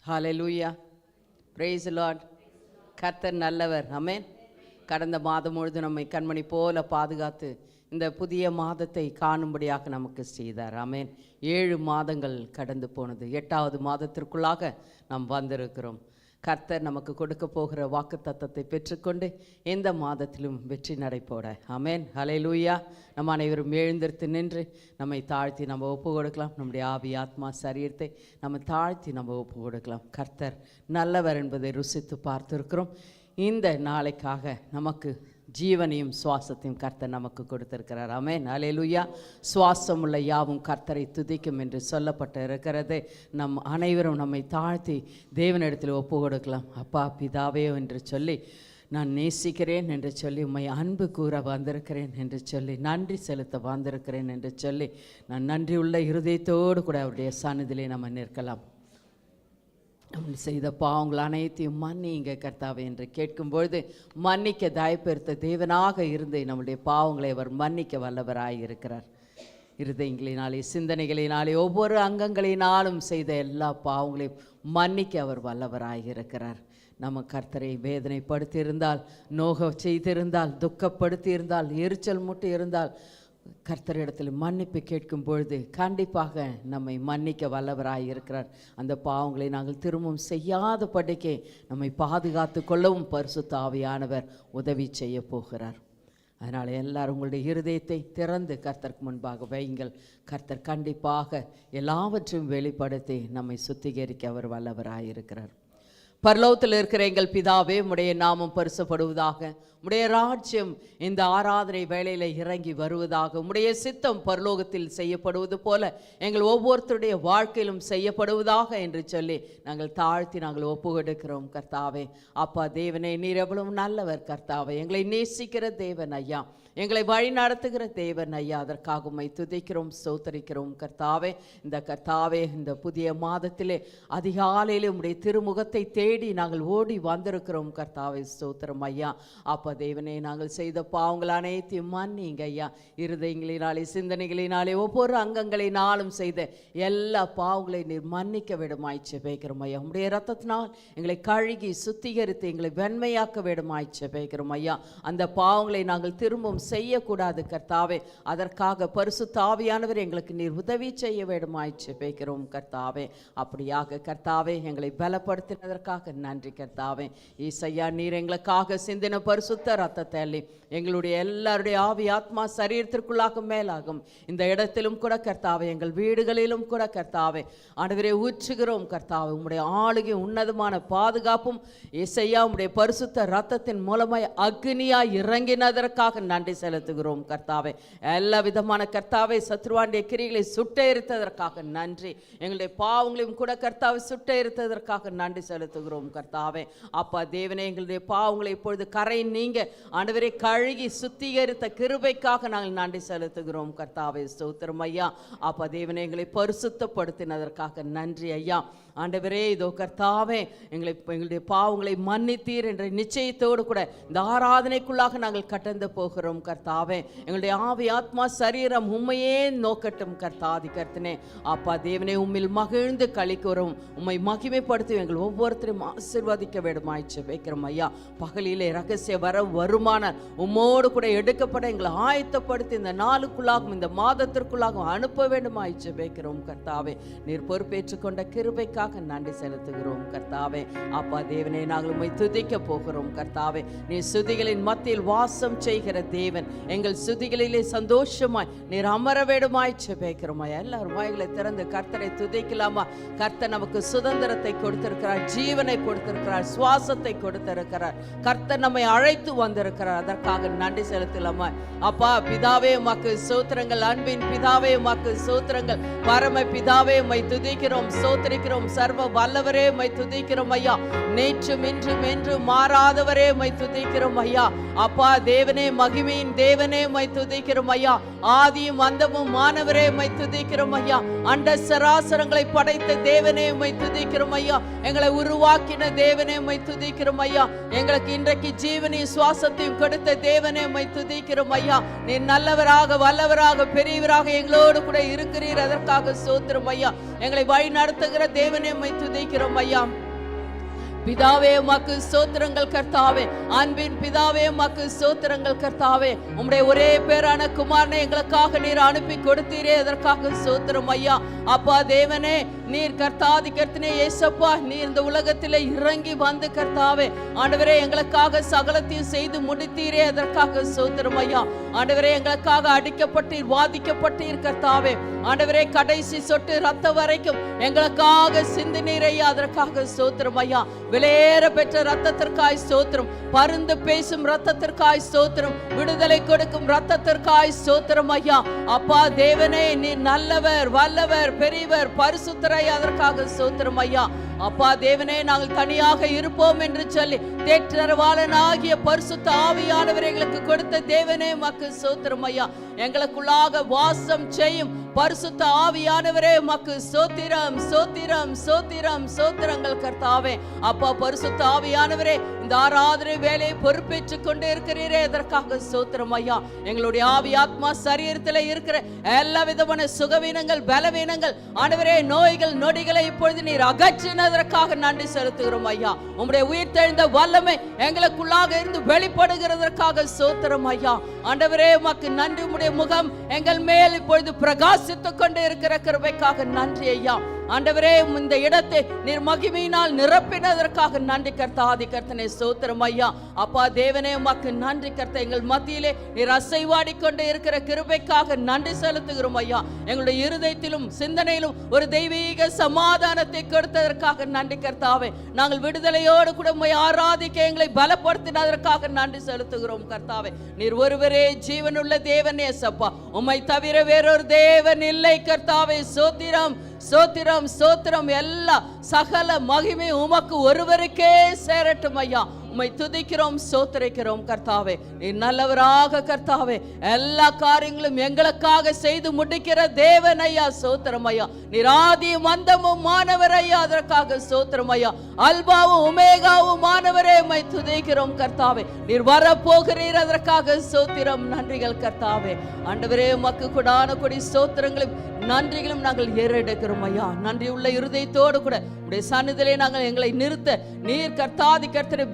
ஹல்லேலூயா, price Lord. கர்த்தர் நல்லவர். ஆமென். கடந்த மாதம் முழுதும் நம்மை கண்மணி போல பாதுகாத்து இந்த புதிய மாதத்தை காணும்படியாக நமக்கு செய்தார். ஆமென். 7 மாதங்கள் கடந்து போனது. 8வது மாதத்திற்குள்ளாக நாம் வந்திருக்கிறோம். கர்த்தர் நமக்கு கொடுக்க போகிற வாக்குத்தத்தத்தை பெற்றுக்கொண்டு இந்த மாதத்திலும் வெற்றி நடைபோட. ஆமென். ஹல்லேலூயா. நம்ம அனைவரும் எழுந்திருத்து நின்று நம்மை தாழ்த்தி நம்ம ஒப்பு கொடுக்கலாம். நம்முடைய ஆவி ஆத்மா சரீரத்தை நம்ம தாழ்த்தி நம்ம ஒப்பு கொடுக்கலாம். கர்த்தர் நல்லவர் என்பதை ருசித்து பார்த்துருக்கிறோம். இந்த நாளைக்காக நமக்கு ஜீவனையும் சுவாசத்தையும் கர்த்தர் நமக்கு கொடுத்திருக்கிறார். ஆமென். ஹல்லேலூயா. சுவாசம் உள்ள யாவும் கர்த்தரை துதிக்கும் என்று சொல்லப்பட்டு இருக்கிறது. நம் அனைவரும் நம்மை தாழ்த்தி தேவனிடத்தில் ஒப்பு கொடுக்கலாம். அப்பா பிதாவே என்று சொல்லி, நான் நேசிக்கிறேன் என்று சொல்லி, உம்மை அன்பு கூற வந்திருக்கிறேன் என்று சொல்லி, நன்றி செலுத்த வந்திருக்கிறேன் என்று சொல்லி, நான் நன்றி உள்ள இருதயத்தோடு கூட அவருடைய சந்நிதியிலே நம்ம நிற்கலாம். நம்ம செய்த பாவங்கள் அனைத்தையும் மன்னிங்க கர்த்தாவே என்று கேட்கும்பொழுது மன்னிக்க தயப்பெருத்த தேவனாக இருந்து நம்முடைய பாவங்களை அவர் மன்னிக்க வல்லவராய் இருக்கிறார். இருதயங்களினாலே சிந்தனைகளினாலே ஒவ்வொரு அங்கங்களினாலும் செய்த எல்லா பாவங்களையும் மன்னிக்க அவர் வல்லவராய் இருக்கிறார். நம்ம கர்த்தரை வேதனைப்படுத்தி இருந்தால், நோக செய்திருந்தால், துக்கப்படுத்தி இருந்தால், எரிச்சல் முட்டி இருந்தால், கர்த்தரிடத்தில் மன்னிப்பு கேட்கும் பொழுது கண்டிப்பாக நம்மை மன்னிக்க வல்லவராய் இருக்கிறார். அந்த பாவங்களை நாங்கள் திரும்பவும் செய்யாதபடிக்கே நம்மை பாதுகாத்து கொள்ளவும் பரிசுத்த ஆவியானவர் உதவி செய்ய போகிறார். அதனால் எல்லாரும் உங்களுடைய இருதயத்தை திறந்து கர்த்தருக்கு முன்பாக வையுங்கள். கர்த்தர் கண்டிப்பாக எல்லாவற்றையும் வெளிப்படுத்தி நம்மை சுத்திகரிக்க அவர் வல்லவராய் இருக்கிறார். பரலோகத்தில் இருக்கிற எங்கள் பிதாவே, உம்முடைய நாமம் பரிசுப்படுவதாக, உம்முடைய ராஜ்யம் இந்த ஆராதனை வேளையில் இறங்கி வருவதாக, உம்முடைய சித்தம் பரலோகத்தில் செய்யப்படுவது போல எங்கள் ஒவ்வொருத்தருடைய வாழ்க்கையிலும் செய்யப்படுவதாக என்று சொல்லி நாங்கள் தாழ்த்தி நாங்கள் ஒப்பு கொடுக்கிறோம். கர்த்தாவே அப்பா தேவனே, நீர் எவ்வளவு நல்லவர் கர்த்தாவே. எங்களை நேசிக்கிற தேவன் ஐயா, எங்களை வழி நடத்துகிற தேவன் ஐயா, அதற்காக உம்மை துதிக்கிறோம், ஸ்தோத்தரிக்கிறோம் கர்த்தாவே. இந்த புதிய மாதத்திலே அதிகாலையிலே உம்முடைய திருமுகத்தை தேடி நாங்கள் ஓடி வந்திருக்கிறோம் கர்த்தாவே, ஸ்தோத்திரம் ஐயா. அப்பா தேவனே, நாங்கள் செய்த பாவங்கள் அனைத்தையும் மன்னிங்க ஐயா. இருதயங்களினாலே சிந்தனைகளினாலே ஒவ்வொரு அங்கங்களினாலும் செய்த எல்லா பாவங்களை நீர் மன்னிக்க விடுமாய் ஜெபிக்கிறோம் ஐயா. உம்முடைய இரத்தத்தினால் எங்களை கழுகி சுத்திகரித்து எங்களை வெண்மையாக்க விடுமாய் ஜெபிக்கிறோம் ஐயா. அந்த பாவங்களை நாங்கள் திரும்பவும் செய்யக்கூடாது கர்த்தாவே. அதற்காக பரிசுத்த ஆவியானவர் எங்களுக்கு நீர் உதவி செய்ய வேண்டுமாய் ஜெபிக்கிறோம் கர்த்தாவே. அப்படியாக கர்த்தாவே எங்களை பலப்படுத்தினதற்காக நன்றி கர்த்தாவே. ஈசையா, நீர் எங்களுக்காக சிந்தின பரிசுத்த ரத்தத்தை அள்ளி எங்களுடைய எல்லாருடைய ஆவி ஆத்மா சரீரத்திற்குள்ளாக மேலாகும் இந்த இடத்திலும் கூட கர்த்தாவே, எங்கள் வீடுகளிலும் கூட கர்த்தாவே ஆண்டவரே ஊற்றுகிறோம் கர்த்தாவே. உம்முடைய ஆளுகை உன்னதமான பாதுகாப்பும் ஈசையா உம்முடைய பரிசுத்த ரத்தத்தின் மூலமாய் அக்னியாய் இறங்கினதற்காக நன்றி செலுத்துகிறோம் கர்த்தாவே. எல்லா விதமான கர்த்தாவே சத்ருவாண்டிய கிரிகளை சுட்டெரித்ததற்காக நன்றி. எங்களுடைய பாவங்களையும் கூட கர்த்தாவை சுட்டெரித்ததற்காக நன்றி செலுத்துகிறோம் கர்த்தாவே. அப்பா தேவனே, எங்களுடைய பாவங்களை இப்பொழுது கரை நீங்க ஆண்டவரே கழுகி சுத்திகரித்த கிருபைக்காக நாங்கள் நன்றி செலுத்துகிறோம் கர்த்தாவே, ஸ்தோத்திரம் ஐயா. அப்பா தேவனே, எங்களை பரிசுத்தப்படுத்தினதற்காக நன்றி ஐயா. ஆண்டவரே இதோ கர்த்தாவே, எங்களுடைய பாவங்களை மன்னித்தீர் என்ற நிச்சயத்தோடு கூட இந்த ஆராதனைக்குள்ளாக நாங்கள் கடந்து போகிறோம் கர்த்தாவே. எங்களுடைய ஆவி ஆத்மா சரீரம் உம்மையே நோக்கட்டும் கர்த்தாதி கர்த்தனே. அப்பா தேவனே, உம்மில் மகிழ்ந்து களிக்கிறோம், உம்மை மகிமைப்படுத்தி எங்கள் ஒவ்வொருத்தரையும் ஆசீர்வதிக்க வேண்டுமாய் ஜெபிக்கிறோம் ஐயா. பகலிலே ரகசிய வருமான உம்மோடு கூட எடுக்கப்பட எங்களை ஆயத்தப்படுத்தி இந்த நாளுக்குள்ளாகவும் இந்த மாதத்திற்குள்ளாகவும் அனுப்ப வேண்டுமாய் ஜெபிக்கிறோம் கர்த்தாவே. நீர் பொறுப்பேற்றுக் கொண்ட கிருபைக்காக நன்றி செலுத்துகிறோம் கர்த்தாவே. அப்பா தேவனே, நாங்கள் உம்மை துதிக்க போகிறோம் கர்த்தாவே. நீ சுதிகளின் மத்தியில் வாசம் செய்கிற தேவன், எங்கள் சுதிகளிலே சந்தோஷமாய் நீர் அமர வேண்டுமாய் ஜெபிக்கிறோம். எல்லாரும் வாய்களை திறந்து கர்த்தரை துதிக்கலாமா? கர்த்தர் நமக்கு சுதந்திரத்தை கொடுத்திருக்கிறார், ஜீவனை கொடுத்திருக்கிறார், சுவாசத்தை கொடுத்திருக்கிறார். கர்த்தர் நம்மை அழைத்து வந்திருக்கிறார், அதற்காக நன்றி செலுத்தலாமா? அப்பா பிதாவே உமக்கு ஸ்தோத்திரங்கள், அன்பின் பிதாவே உமக்கு ஸ்தோத்திரங்கள், பரம பிதாவே உம்மை துதிக்கிறோம், ஸ்தோத்திரிக்கிறோம், சர்வ வல்லவரே உம்மை துதிக்கிறோம் ஐயா. நேற்றும் இன்றும் என்றும் மாறாதவரே உம்மை துதிக்கிறோம் ஐயா. அப்பா தேவனே, மகிமையின் தேவனே உம்மை துதிக்கிறோம் ஐயா. ஆதியும் அந்தமும் மானவரே உம்மை துதிக்கிறோம் ஐயா. அண்ட சராசரங்களை படைத்த தேவனே உம்மை துதிக்கிறோம் ஐயா. எங்களை உருவாக்கின தேவனே உம்மை துதிக்கிறோம் ஐயா. எங்களுக்கு இன்றைக்கு ஜீவனையும் சுவாசத்தையும் கொடுத்த தேவனே உம்மை துதிக்கிறோம் ஐயா. நீர் நல்லவராக வல்லவராக பெரியவராக எங்களோடு கூட இருக்கிறீர், அதற்காக ஸ்தோத்திரம் ஐயா. எங்களை வழி நடத்துகிற தேவனே தேவனே உம்மை துதிக்கிறோம் ஐயா. பிதாவே உமக்கு ஸ்தோத்திரங்கள் கர்த்தாவே. அன்பின் பிதாவே உமக்கு ஸ்தோத்திரங்கள் கர்த்தாவே. உம்முடைய ஒரே பேரான குமாரனை எங்களுக்காக நீர் அனுப்பி கொடுத்தீரே, அதற்காக ஸ்தோத்திரம் ஐயா. அப்பா தேவனே, நீர் கர்த்தாதி கர்த்தனே இயேசப்பா, நீர் இந்த உலகத்திலே இறங்கி வந்து கர்த்தாவே ஆண்டவரே எங்களுக்காக சகலத்தையும் செய்து முடித்தீரே, அதற்காக ஸ்தோத்திரம் ஐயா. ஆண்டவரே எங்களுக்காக அடிக்கப்பட்டீர், வாதிக்கப்பட்டீர் கர்த்தாவே. ஆண்டவரே கடைசி சொட்டு ரத்த வரைக்கும் எங்களுக்காக சிந்தினீர் ஐயா, அதற்காக ஸ்தோத்திரம் ஐயா. விலையேற பெற்ற ரத்தத்திற்காய் ஸ்தோத்திரம். பருந்து பேசும் ரத்தத்திற்காய் ஸ்தோத்திரம். விடுதலை கொடுக்கும் ரத்தத்திற்காய் ஸ்தோத்திரம் ஐயா. அப்பா தேவனே, நீர் நல்லவர், வல்லவர், பெரியவர், பரிசுத்தரை, அதற்காக ஸ்தோத்திரம் ஐயா. அப்பா தேவனே, நாங்கள் தனியாக இருப்போம் என்று சொல்லி தேற்றரவாளனாகிய பரிசுத்த ஆவியானவர் எங்களுக்கு கொடுத்த தேவனே உமக்கு ஸ்தோத்திரம் ஐயா. எங்களுக்குள்ளாக வாசம் செய்யும் பரிசுத்த ஆவியானவரே உமக்கு ஸ்தோத்திரம், ஸ்தோத்திரம், ஸ்தோத்திரம், ஸ்தோத்திரங்கள் கர்த்தாவே. அப்பா பரிசுத்த ஆவியானவரே, இந்த ஆராதனை வேலையை பொறுப்பேற்றுக் கொண்டு இருக்கிறீரே, அதற்காக ஸ்தோத்திரம் ஐயா. எங்களுடைய ஆவி ஆத்மா சரீரத்தில் இருக்கிற எல்லா விதமான சுகவீனங்கள், பலவீனங்கள், ஆண்டவரே நோய்கள் நொடிகளை இப்பொழுது நீர் அகற்றினதற்காக நன்றி செலுத்துகிறோம் ஐயா. உம்முடைய உயிர் தெழுந்த வல்லமை எங்களுக்குள்ளாக இருந்து வெளிப்படுகிறதற்காக ஸ்தோத்திரம் ஐயா. ஆண்டவரே உமக்கு நன்றி. உம்முடைய முகம் எங்கள் மேல் இப்பொழுது பிரகாசித்துக் கொண்டு இருக்கிற கிருபைக்காக நன்றி ஐயா. ஆண்டவரே, இந்த இடத்தை நீர் மகிமையினால் நிரப்பினதற்காக நன்றி கர்த்தாதி கர்த்தனே ஸ்தோத்திரம் ஐயா. அப்பா தேவனே உமக்கு நன்றி கர்த்தா. எங்கள் மத்தியிலே நீர் அசைவாடி கொண்டு இருக்கிற கிருபைக்காக நன்றி செலுத்துகிறோம் ஐயா. எங்களுடைய இருதயத்திலும் சிந்தனையிலும் ஒரு தெய்வீக சமாதானத்தை கொடுத்ததற்காக நன்றி கர்த்தாவே. நாங்கள் விடுதலையோடு கூட உம்மை ஆராதிக்க எங்களை பலப்படுத்தினதற்காக நன்றி செலுத்துகிறோம் கர்த்தாவே. நீர் ஒருவரே ஜீவனுள்ள தேவன் ஏசப்பா. உம்மை தவிர வேறொரு தேவன் இல்லை கர்த்தாவே. ஸ்தோத்திரம், ஸ்தோத்திரம், ஸ்தோத்திரம். எல்லா சகல மகிமை உமக்கு ஒருவருக்கே சேரட்டும் ஐயா. உம்மை துதிக்கிறோம், ஸ்தோத்திரிக்கிறோம் கர்த்தாவே. நீ நல்லவராக கர்த்தாவே எல்லா காரியங்களும் எங்களுக்காக செய்து முடிக்கிற தேவன் ஐயா. ஸ்தோத்திரம் ஐயா. நீர் ஆதியும் அந்தமும் மானவர் ஐயா, அதற்காக ஸ்தோத்திரம் ஐயா. அல்பாவும் உமேகாவும் மானவரே, உம்மை துதிக்கிறோம் கர்த்தாவே. நீர் வரப்போகிறீர், அதற்காக ஸ்தோத்திரம், நன்றிகள் கர்த்தாவே. ஆண்டவரே உமக்கு கொடான கொடி ஸ்தோத்திரங்களும் நன்றிகளும் நாங்கள் ஏறெடுக்கிறோம் ஐயா. நன்றி உள்ள இருதயத்தோடு கூட உடைய சன்னிதிலே நாங்கள் எங்களை நிறுத்த நீர் கர்த்தாதி கர்த்தரை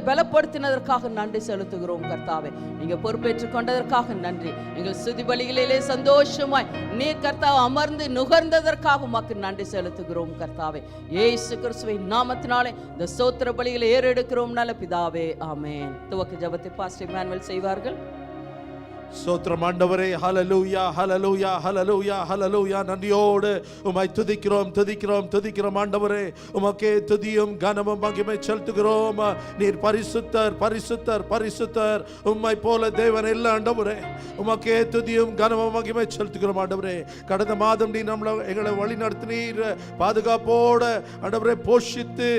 பலப்படுத்தினதற்காக நன்றி செலுத்துகிறோம் கர்த்தாவே. நீங்க பொறுப்பேற்றுக் கொண்டதற்காக நன்றி. எங்கள் ஸ்துதி பலிகளிலே சந்தோஷமாய் நீர் கர்த்தாவை அமர்ந்து நுகர்ந்ததற்காக உமக்கு நன்றி செலுத்துகிறோம் கர்த்தாவே. இயேசு கிறிஸ்துவின் நாமத்தினாலே இந்த ஸ்தோத்திர பலிகளை ஏறெடுக்கிறோம் நல்ல பிதாவே, ஆமென். துவக்க ஜெபத்தை பாஸ்டர் இமானுவேல் செய்வார்கள். ஸ்தோத்திரம் ஆண்டவரே. ஹல்லேலூயா, ஹல்லேலூயா, ஹல்லேலூயா, ஹல்லேலூயா. நன்றியோடு உம்மை துதிக்கிறோம், துதிக்கிறோம், துதிக்கிறோம் ஆண்டவரே. உமக்கே துதியும் கனமும் மகிமை செலுத்துகிறோம். நீர் பரிசுத்தர், பரிசுத்தர், பரிசுத்தர். உம்மை போல தேவன் இல்லை ஆண்டவரே. உமக்கே துதியும் கனமும் மகிமை செலுத்துகிறோம் ஆண்டவரே. கடந்த மாதம் நீ எங்களை வழி நடத்தினீர், பாதுகாப்போட ஆண்டவரே போஷித்து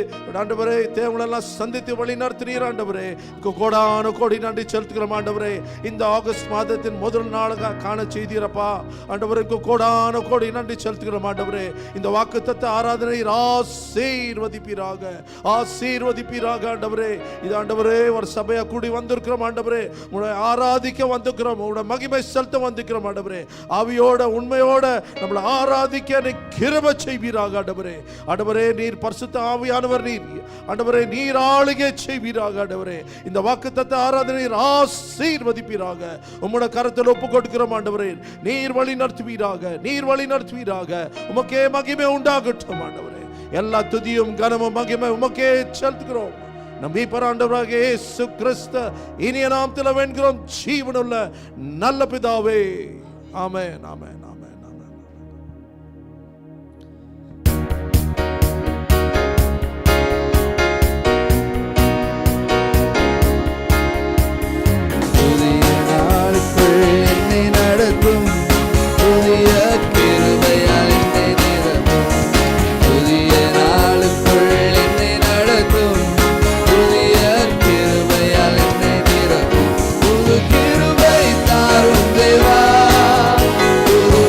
ஆண்டவரே தேவனெல்லாம் சந்தித்து வழி நடத்தினீர் ஆண்டவரே. கோடான கோடி நன்றி செலுத்துகிறோம் ஆண்டவரே. இந்த ஆகஸ்ட் மாதத்தின் முதல் நாளாக காண செய்தீரப்பா ஆண்டவருக்கு கோடான கோடி நன்றி செலுத்துகிறோம் ஆண்டவரே. இந்த வாக்குத்தத்த ஆராதனை ஆசீர்வதிப்பீராக, ஆசீர்வதிப்பீராக ஆண்டவரே. இது ஆண்டவரே ஒரு சபையா கூடி வந்திருக்கிறோம் ஆண்டவரே. உங்களை ஆராதிக்க வந்திருக்கிறோம், உங்களோட மகிமை செலுத்த வந்திருக்கிறோம் ஆண்டவரே. ஆவியோட உண்மையோட நம்மளை ஆராதிக்க கிருபை செய்வீராக ஆண்டவரே. ஆண்டவரே நீர் பரிசுத்த ஆவியானவர், நீர் ஆண்டவரே நீர் ஆளுகை செய்வீராக ஆண்டவரே. இந்த வாக்குத்தத்த ஆராதனை ஆசீர்வதிப்பீராக. உம்முடைய கரத்தில் ஒப்பு கொடுக்கிறோம் ஆண்டவரே. நீர் வழி நடத்துவீராக, நீர் வழி நடத்துவீராக. உமக்கே மகிமை உண்டாகட்டும் ஆண்டவரே. எல்லா துதியும் கனமும் மகிமை உமக்கே செலுத்துகிறோம். நம்பி பராண்டவராக இயேசு கிறிஸ்து இனிய நாமத்தில் வேண்டுகிறோம் ஜீவனுள்ள நல்ல பிதாவே, ஆமென், ஆமென். புது கிருபை தாரும் தேவா, புது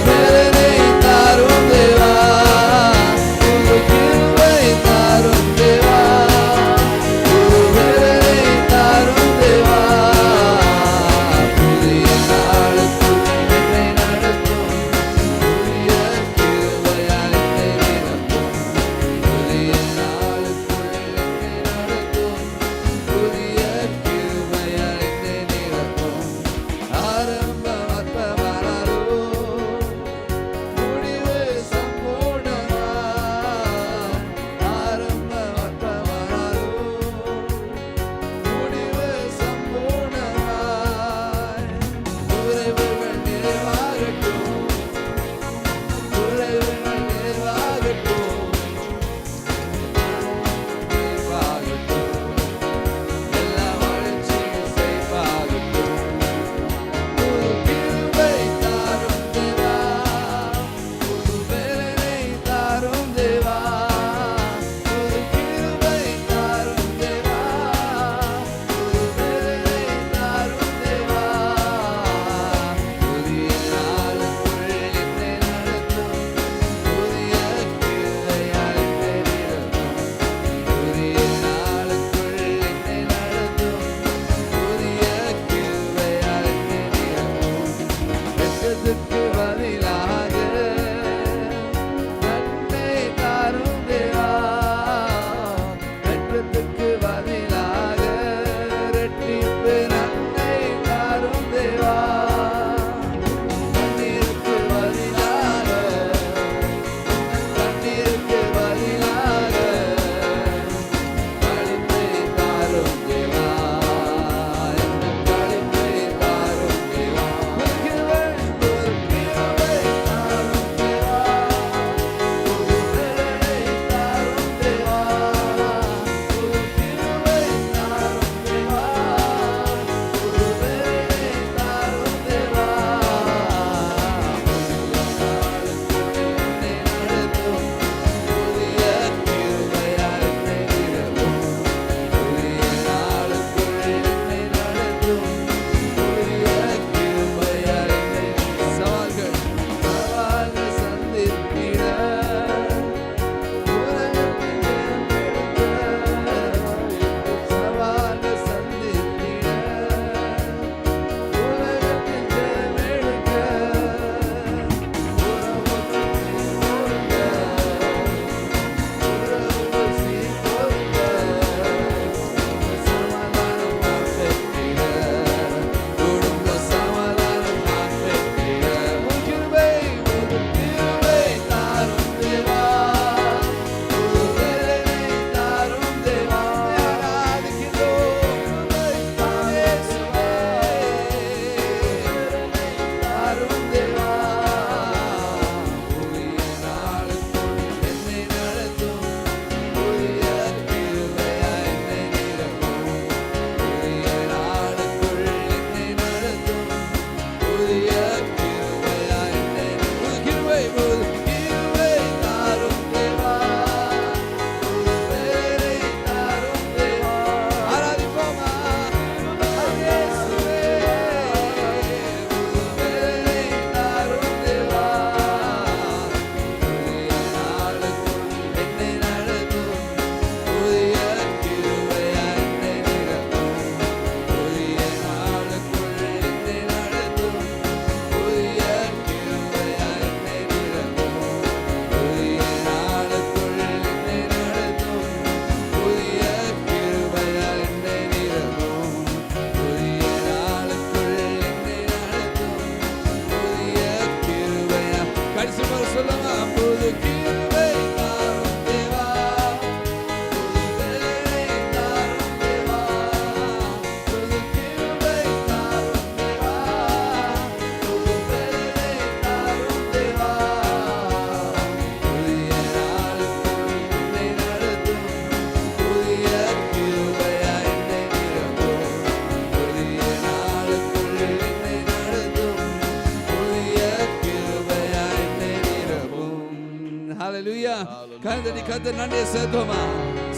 கர்த்தடி கர்த்தர் நன்றியை செலுத்துவோமா?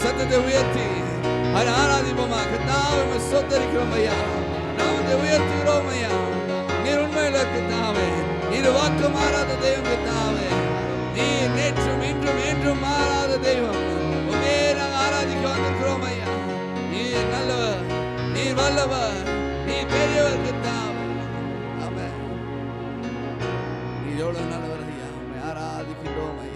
சத்தத்தை உயர்த்தி அதை ஆராதிப்போமா? கர்த்தாவே ஸ்தோத்திரிக்கிறோம் ஐயா, நாமத்தை உயர்த்துகிறோம் ஐயா. நீர் உண்மையில கர்த்தாவே, நீர் வாக்கு மாறாத தெய்வம் கர்த்தாவே, நீர் நேற்றும் இன்றும் என்றும் மாறாத தெய்வம். உம்மையே நாங்கள் ஆராதிக்க வந்திருக்கிறோம் ஐயா. நீர் நல்லவர், நீர் வல்லவர், நீர் பெரியவர் கர்த்தாவே. ஆமென். நீர் எவ்வளவு நல்லவர் ஐயா, உம்மை ஆராதிக்கின்றோம் ஐயா.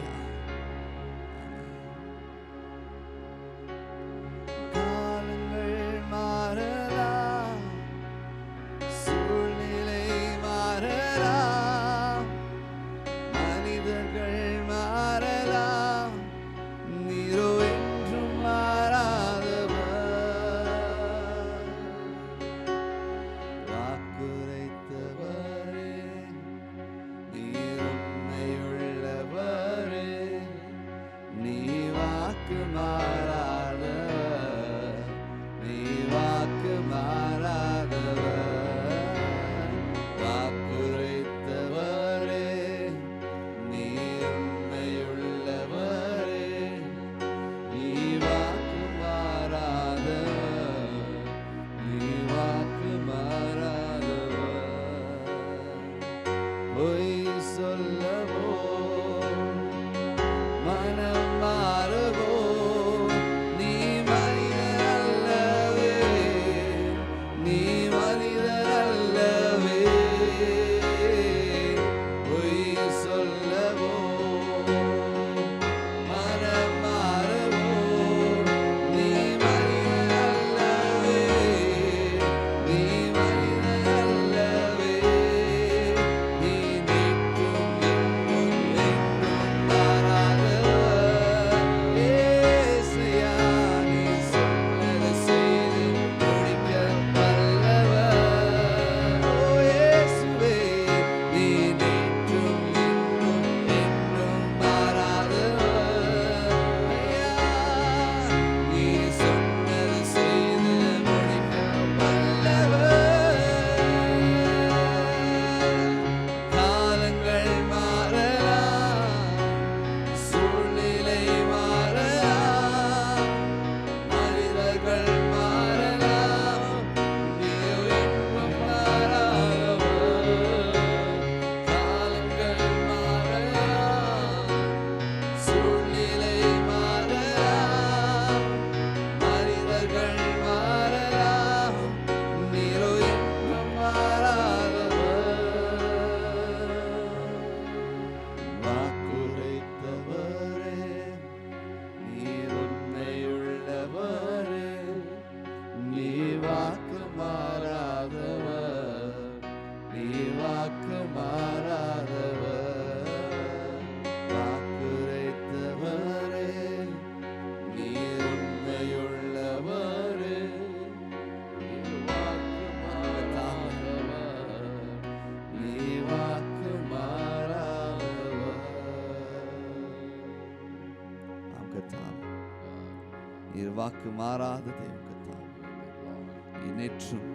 வாக்கு மாறாத தெய்வம் கர்த்தாவே, நேற்றும்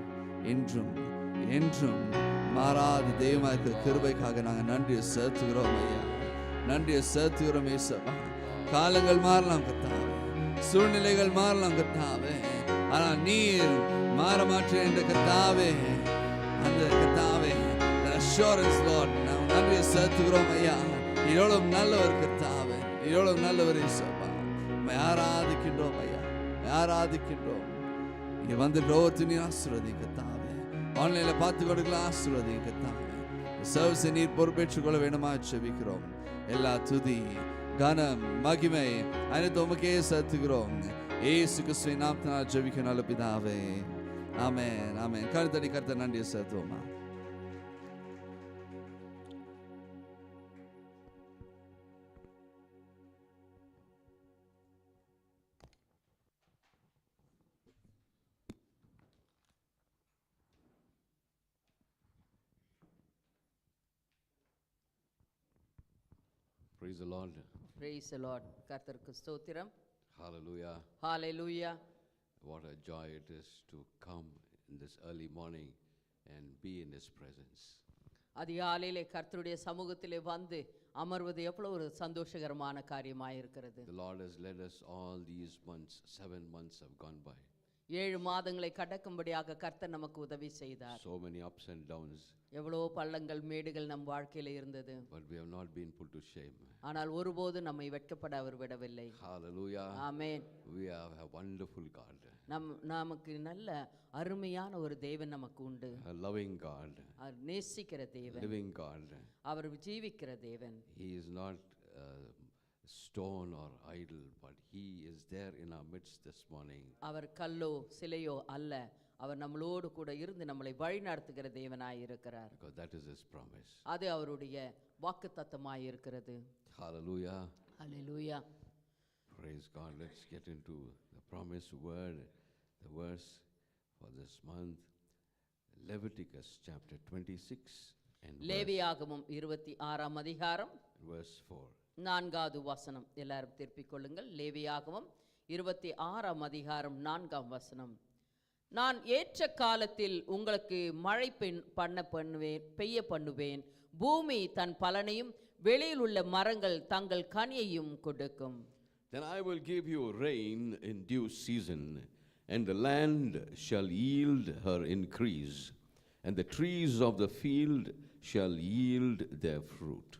இன்றும் என்றும் மாறாத தெய்வமாக இருக்கிற கிருபைக்காக நாங்கள் நன்றியை செலுத்துகிறோம் ஐயா. நன்றியை செலுத்துகிறோம் இயேசுவா. காலங்கள் மாறலாம் கர்த்தாவே, சூழ்நிலைகள் மாறலாம் கர்த்தாவே, ஆனால் நீர் மாற மாற்றேன் என்ற கர்த்தாவே, அந்த கர்த்தாவே அஷூரன்ஸ் லார்ட் நாங்கள் நன்றியை செலுத்துகிறோம் ஐயா. எவ்வளவு நல்லவர் கர்த்தாவே, எவ்வளவு நல்லவர் இயேசுவா. ஆராதிக்கின்றோம் ஐயா, ஆராதிக்கின்றோம். இங்க வந்து ஒவ்வொருத்தர் நீர் ஆசீர்வதி கர்த்தாவே, ஆன்லைன்ல பார்த்து கொடுக்கலாம் ஆசீர்வதி கர்த்தாவே. சர்வீஸை நீர் பொறுப்பேற்றுக் கொள்ள வேண்டுமா ஜெபிக்கிறோம். எல்லா துதி கனம் மகிமை அனைத்து உமக்கே செலுத்துகிறோம். இயேசு கிறிஸ்துவின் நாமத்தினால் ஜெபிக்க நல்ல பிதாவே, ஆமென் ஆமென். கர்த்தரை கர்த்தர் நன்றியை செலுத்துவோமா? Praise the Lord. Praise the Lord. கர்த்தருக்கு ஸ்தோத்திரம். Hallelujah. Hallelujah. What a joy it is to come in this early morning and be in His presence. அதிகாலையிலே கர்த்தருடைய சமூகத்திலே வந்து அமர்வது எவ்வளவு ஒரு சந்தோஷகரமான காரியமாயிருக்கிறது. The Lord has led us all these months. 7 months have gone by. 7 மாதங்களை கடக்கும்படியாக கர்த்தர் நமக்கு உதவி செய்தார். So many ups and downs. எவ்வளவோ பள்ளங்கள் மேடுகள் நம் வாழ்க்கையில இருந்தது. But we have not been put to shame. ஆனால் ஒருபோதும் நம்மை வெட்கப்பட அவர் விடவில்லை. Hallelujah. Amen. We have a wonderful God. நமக்கு நல்ல அருமையான ஒரு தேவன் நமக்கு உண்டு. A loving God. அவர் நேசிக்கிற தேவன். Living God. அவர் ஜீவிக்கிற தேவன். He is not stone or idol, but he is there in our midst this morning. அவர் கல்லோ சிலையோ அல்ல, அவர் நம்மளோடு கூட இருந்து நம்மளை வழி நடத்துகிற தேவனாய் இருக்கிறார். Because that is his promise. அது அவருடைய வாக்குத்தத்தமாய் இருக்கிறது. Hallelujah. Hallelujah. Praise God. Let's get into the promised word, the verse for this month. Leviticus chapter 26 and லேவியாகமம் 26ஆம் அதிகாரம் verse 4. 4வது வசனம். எல்லாரும் திருப்பிக் கொள்ளுங்கள். லேவியாகமம் 26ஆம் அதிகாரம் 4ஆம் வசனம். நான் ஏற்ற காலத்தில் உங்களுக்கு மழை பெய்ய பண்ணுவேன், பூமி தன் பலனையும் வெளியில் உள்ள மரங்கள் தங்கள் கனியையும் கொடுக்கும். Then I will give you rain in due season, and the land shall yield her increase, and the trees of the field shall yield their fruit.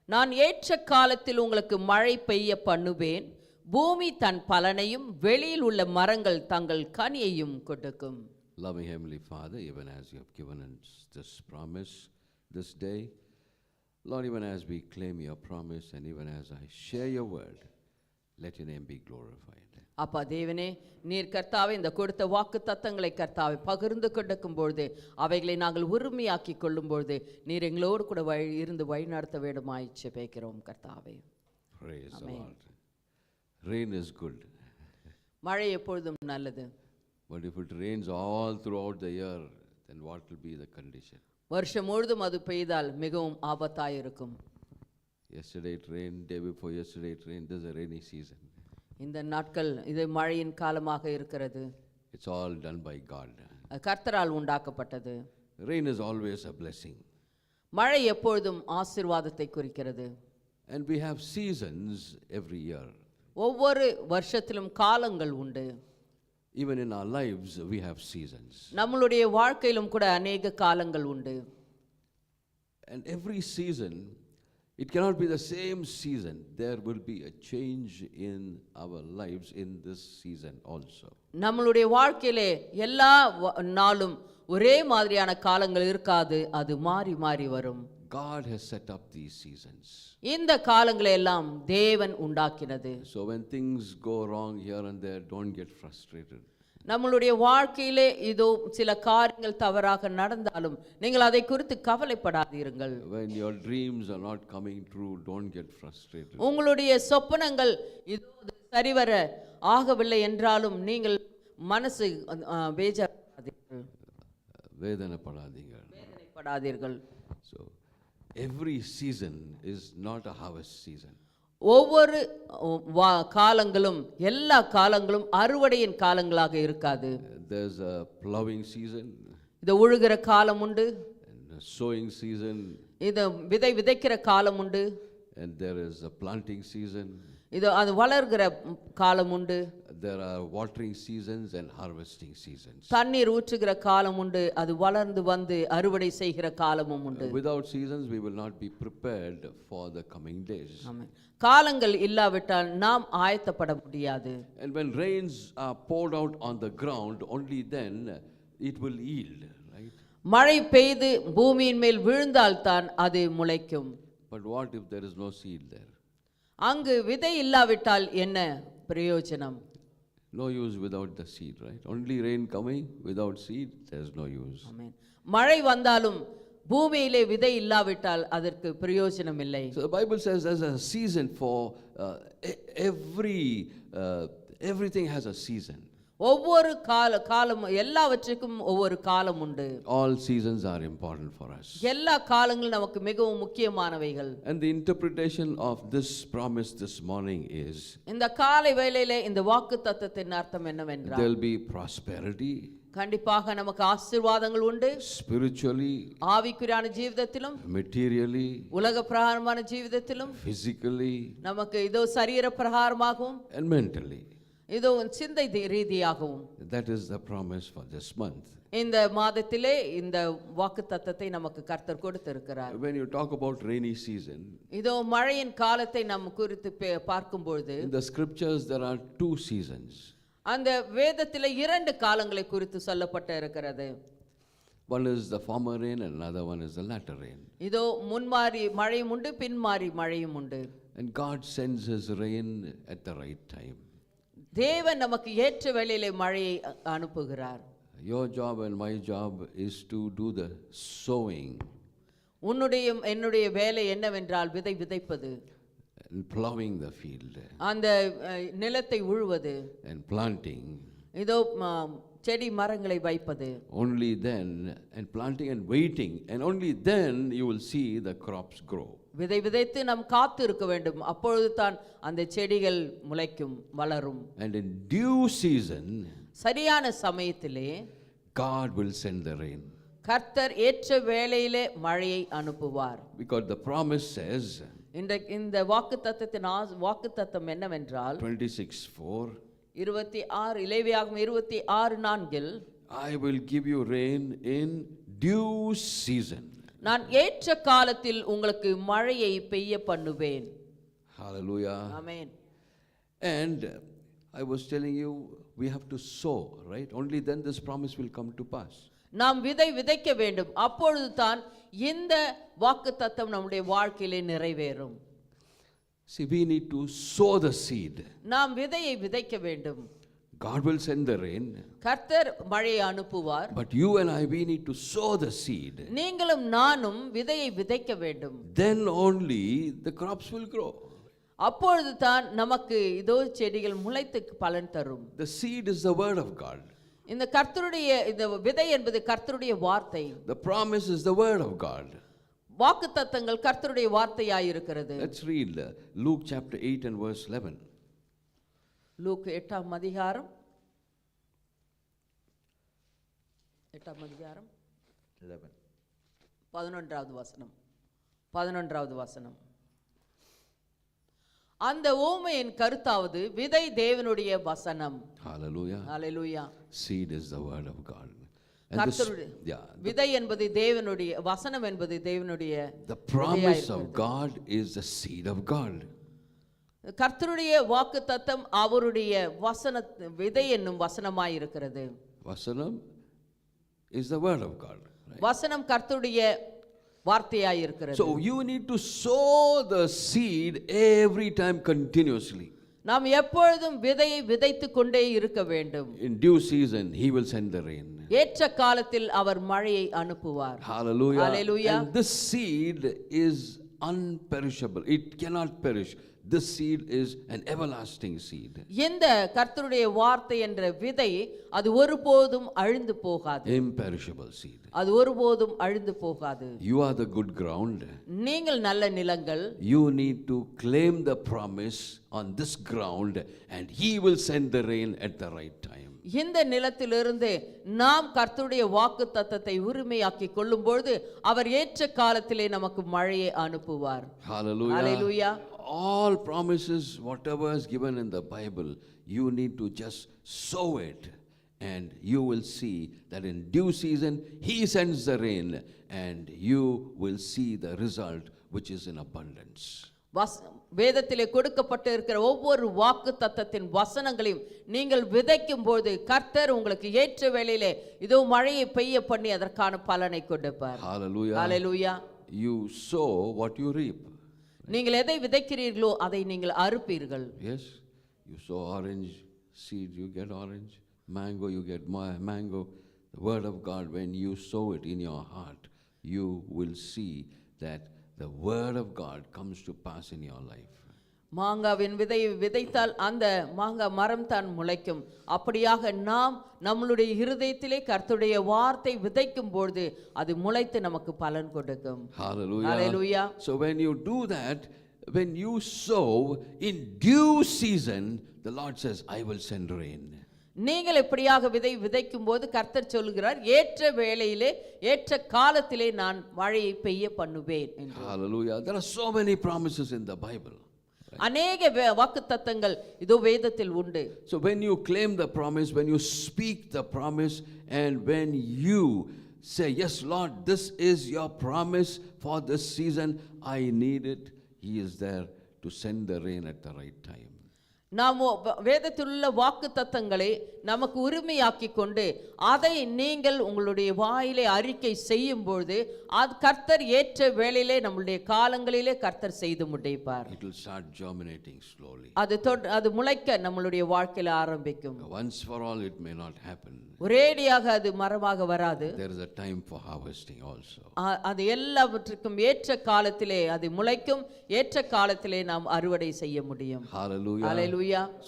நான் ஏற்ற காலத்தில் உங்களுக்கு மழை பெய்ய பண்ணுவேன், பூமி தன் பலனையும் வெளியில் உள்ள மரங்கள் தங்கள் கனியையும் கொடுக்கும். Loving Heavenly Father, even as you have given us this promise this day, Lord, even as we claim your promise and even as I share your word, let your name be glorified. அப்பா தேவனே, நீர் கர்த்தாவே இந்த கொடுத்த வாக்கு தத்தங்களை கர்த்தாவை பகிர்ந்து கொடுக்கும் பொழுது, அவைகளை நாங்கள் உரிமையாக்கி கொள்ளும் பொழுது, நீர் எங்களோடு கூட இருந்து வழி நடத்த வேண்டுமாய் ஜெபிக்கிறோம் கர்த்தாவே. Praise the Lord. Rain is good. மழை எப்பொழுதும் நல்லது. But if it rains all throughout the year, then what will be the condition? வருஷம் முழுதும் அது பெய்தால் மிகவும் ஆபத்தாய் இருக்கும். Yesterday it rained, day before yesterday it rained. This is a rainy season. இந்த நாட்கள் இது மழையின் காலமாக இருக்கிறது. It's all done by God. கர்த்தரால் உண்டாக்கப்பட்டது. Rain is always a blessing. மழை எப்பொழுதும் ஆசீர்வாதத்தை குறிக்கிறது. And we have seasons every year. ஒவ்வொரு வருஷத்திலும் காலங்கள் உண்டு. Even in our lives we have seasons. நம்மளுடைய வாழ்க்கையிலும் கூட अनेक காலங்கள் உண்டு. And every season, it cannot be the same season. There will be a change in our lives in this season also. நம்மளுடைய வாழ்க்கையிலே எல்லா நாளும் ஒரே மாதிரியான காலங்கள் இருக்காது, அது மாறி மாறி வரும். God has set up these seasons. இந்த காலங்களை எல்லாம் தேவன் உண்டாக்கினது. So when things go wrong here and there, don't get frustrated. நம்மளுடைய வாழ்க்கையிலே இதோ சில காரியங்கள் தவறாக நடந்தாலும் நீங்கள் அதை குறித்து கவலைப்படாதீர்கள். When your dreams are not coming true, don't get frustrated. உங்களுடைய சொப்பனங்கள் இதோ சரிவர ஆகவில்லை என்றாலும் நீங்கள் மனசு வேதனைப்படாதீர்கள். So every season is not a harvest season. ஒவ்வொரு காலங்களும் எல்லா காலங்களும் அறுவடையின் காலங்களாக இருக்காது. There's a plowing season. இது உழுகிற காலம் உண்டு. And a sowing season. இது விதைக்கிற காலம் உண்டு. And there is a planting season. இது அது வளர்கிற காலம் உண்டு. There are watering seasons and harvesting seasons. தண்ணீர் ஊற்றுகிற காலம் உண்டு, அது வளர்ந்து வந்து அறுவடை செய்கிற காலமும் உண்டு. Without seasons we will not be prepared for the coming days. ஆமென். காலங்கள் இல்லாவிட்டால் நாம் ஆயத்தப்பட முடியாது. And when rains are poured out on the ground, only then it will yield, right? மழை பெய்து பூமியின் மேல் விழுந்தால் தான் அது முளைக்கும். But what if there is no seed there? அங்கு விதை இல்லாவிட்டால் என்ன பிரயோஜனம்? No use without the seed, right? Only rain coming, without seed there is no use. ஆமென். மழை வந்தாலும் பூமியிலே விதை இல்லாவிட்டால் அதற்கு பிரயோஜனம் இல்லை. So the Bible says there's a season for everything has a season. ஒவ்வொரு காலம் எல்லாவற்றுக்கும் ஒவ்வொரு காலம் உண்டு. All seasons are important for us. எல்லா காலங்களும் நமக்கு மிகவும் முக்கியமானவைகள். And the interpretation of this promise this morning is இந்த காலை வேளையிலே இந்த வாக்குத்தத்தத்தின் அர்த்தம் என்னவென்றால் there will be prosperity. கண்டிப்பாக நமக்கு ஆசீர்வாதங்கள் உண்டு. spiritually, ஆவிக்குரியான ஜீவிதத்திலும், materially, உலக பிரகாரமான ஜீவிதத்திலும், physically, நமக்கு இதோ சரீர பிரகாரமாகவும், and mentally. இதோ சிந்தை ரீதியாகவும். That is the promise for this month. இந்த மாதத்திலே இந்த வாக்குத்தத்தத்தை நமக்கு கர்த்தர் கொடுத்திருக்கிறார். When you talk about rainy season, இதோ மழையின் காலத்தை நாம் குறித்து பார்க்கும்போது, in the scriptures there are two seasons. அந்த வேதத்திலே 2 காலங்களை குறித்து சொல்லப்பட்டு இருக்கிறது. One is the former rain and another one is the latter rain. இதோ முன்மாறி மழையும் உண்டு, பின்மாறி மழையும் உண்டு. And God sends his rain at the right time. தேவன் நமக்கு ஏற்ற வேளையிலே மழையை அனுப்புகிறார். Your job and my job is to do the sowing. உன்னுடைய என்னுடைய வேலை என்னவென்றால் விதைப்பது, and plowing the field, அந்த நிலத்தை உழுவது, and planting. இதோ செடி மரங்களை வைப்பது. Only then, and planting and waiting, and only then you will see the crops grow. விதைத்து நாம் காத்து இருக்க வேண்டும், அப்பொழுது தான் அந்த செடிகள் முளைக்கும், வளரும். And in due season, சரியான சமயத்திலே God will send the rain. கர்த்தர் ஏற்ற வேளையிலே மழையை அனுப்புவார். Because the promise says, இந்த வாக்குத்தத்தம் என்னவென்றால் 26:4, 26 லேவியாகமம் 26:4, I will give you rain in due season. நான் ஏற்ற காலத்தில் உங்களுக்கு மழையை பெய்ய பண்ணுவேன். Hallelujah. Amen. And I was telling you, we have to sow, right? Only then this promise will come to pass. நாம் விதைக்க வேண்டும், அப்பொழுது தான் இந்த வாக்குத்தத்தம் நம்முடைய வாழ்க்கையிலே நிறைவேறும். See, we need to sow the seed. நாம் விதையை விதைக்க வேண்டும். God will send the rain. கர்த்தர் மழையை அனுப்புவார். But you and I, we need to sow the seed. நீங்களும் நானும் விதையை விதைக்க வேண்டும். Then only the crops will grow. அப்பொழுது தான் நமக்கு இதோ செடிகள் முளைத்து பலன் தரும். The seed is the word of God. இந்த கர்த்தருடைய இந்த விதை என்பது கர்த்தருடைய வார்த்தை. The promise is the word of God. வாக்குத்தத்தங்கள் கர்த்தருடைய வார்த்தையாய் இருக்கிறது. Let's read Luke chapter 8 and verse 11. Look 8ஆம் அதிகாரம் 11வது வசனம். 11வது வசனம். அந்த ஓமையின் கருத்தாவது விதை தேவனுடைய வசனம். Hallelujah. Hallelujah. Seed is the word of God. விதை என்பது தேவனுடைய, வசனம் என்பது தேவனுடைய. The promise of God is the seed of God. கர்த்தருடைய வாக்குத்தத்தம் அவருடைய வசன விதை என்னும் வசனமாய் இருக்கிறது. Vasanam is the word of God. Right? வசனம் கர்த்தருடைய வார்த்தையாய் இருக்கிறது. So you need to sow the seed every time continuously. நாம் எப்பொழுதும் விதையை விதைத்துக் கொண்டே இருக்க வேண்டும். In due season he will send the rain. ஏற்ற காலத்தில் அவர் மழையை அனுப்புவார். Hallelujah. Hallelujah. And this seed is unperishable. It cannot perish. This seed is an everlasting seed. இந்த கர்த்தருடைய வார்த்தை என்ற விதை அது ஒருபோதும் அழிந்து போகாது. Imperishable seed. அது ஒருபோதும் அழிந்து போகாது. You are the good ground. நீங்கள் நல்ல நிலங்கள். You need to claim the promise on this ground and he will send the rain at the right time. இந்த நிலத்திலிருந்து நாம் கர்த்தருடைய வாக்குத்தத்தத்தை உரிமையாக்கி கொள்ளும்போது அவர் ஏற்ற காலத்திலே நமக்கு மழையை அனுப்புவார். Hallelujah. Hallelujah. All promises, whatever is given in the Bible, you need to just sow it and you will see that in due season he sends the rain and you will see the result which is in abundance. வேதத்திலே கொடுக்கப்பட்டு இருக்கிற ஒவ்வொரு வாக்கு தத்தத்தின் வசனங்களையும் நீங்கள் விதைக்கும் போது கர்த்தர் உங்களுக்கு ஏற்ற வேளையிலே இதோ மழையை பெய்ய பண்ணி அதற்கான பலனை கொடுப்பார். Hallelujah. Hallelujah. You sow what you reap. நீங்கள் எதை விதைக்கிறீர்களோ அதை நீங்கள் அறுப்பீர்கள். Yes, you sow orange seed, you get orange. Mango, you get mango. The word of God, when you sow it in your heart, you will see that the word of God comes to pass in your life. மாங்காவின் விதையை விதைத்தால் அந்த மாங்காய் மரம் தான் முளைக்கும். அப்படியாக நாம் நம்மளுடைய இருதயத்திலே கர்த்தருடைய வார்த்தை விதைக்கும் பொழுது அது முளைத்து நமக்கு பலன் கொடுக்கும். Hallelujah. Hallelujah. So when you do that, when you sow in due season, the Lord says, I will send rain. நீங்கள் எப்படியாக விதைக்கும் போது கர்த்தர் சொல்லுகிறார், ஏற்ற வேளையிலே ஏற்ற காலத்திலே நான் மழையை பெய்ய பண்ணுவேன் என்று. Hallelujah. There are so many promises in the Bible. அநேக வாக்குத்தத்தங்கள் இதோ வேதத்தில் உண்டு. So when you claim the promise, when you speak the promise, and when you say, yes Lord, this is your promise for this season, I need it, He is there to send the rain at the right time. நாம் வேதத்தில் உள்ள வாக்கு தத்தங்களை நமக்கு உரிமையாக்கி கொண்டு அதை நீங்கள் உங்களுடைய வாயிலே அறிக்கை செய்யும் பொழுது அது கர்த்தர் ஏற்ற வேளையிலே நம்முடைய காலங்களிலே கர்த்தர் செய்து முடிப்பார். It will start germinating slowly. அது முளைக்க நம்மளுடைய வாழ்க்கையில ஆரம்பிக்கும். Once for all it may not happen. ஒரேடியாக அது மரமாக வராது. There is a time for harvesting also. அது எல்லாவற்றுக்கும் ஏற்ற காலத்திலே அது முளைக்கும், ஏற்ற காலத்திலே நாம் அறுவடை செய்ய முடியும். Hallelujah. Hallelujah.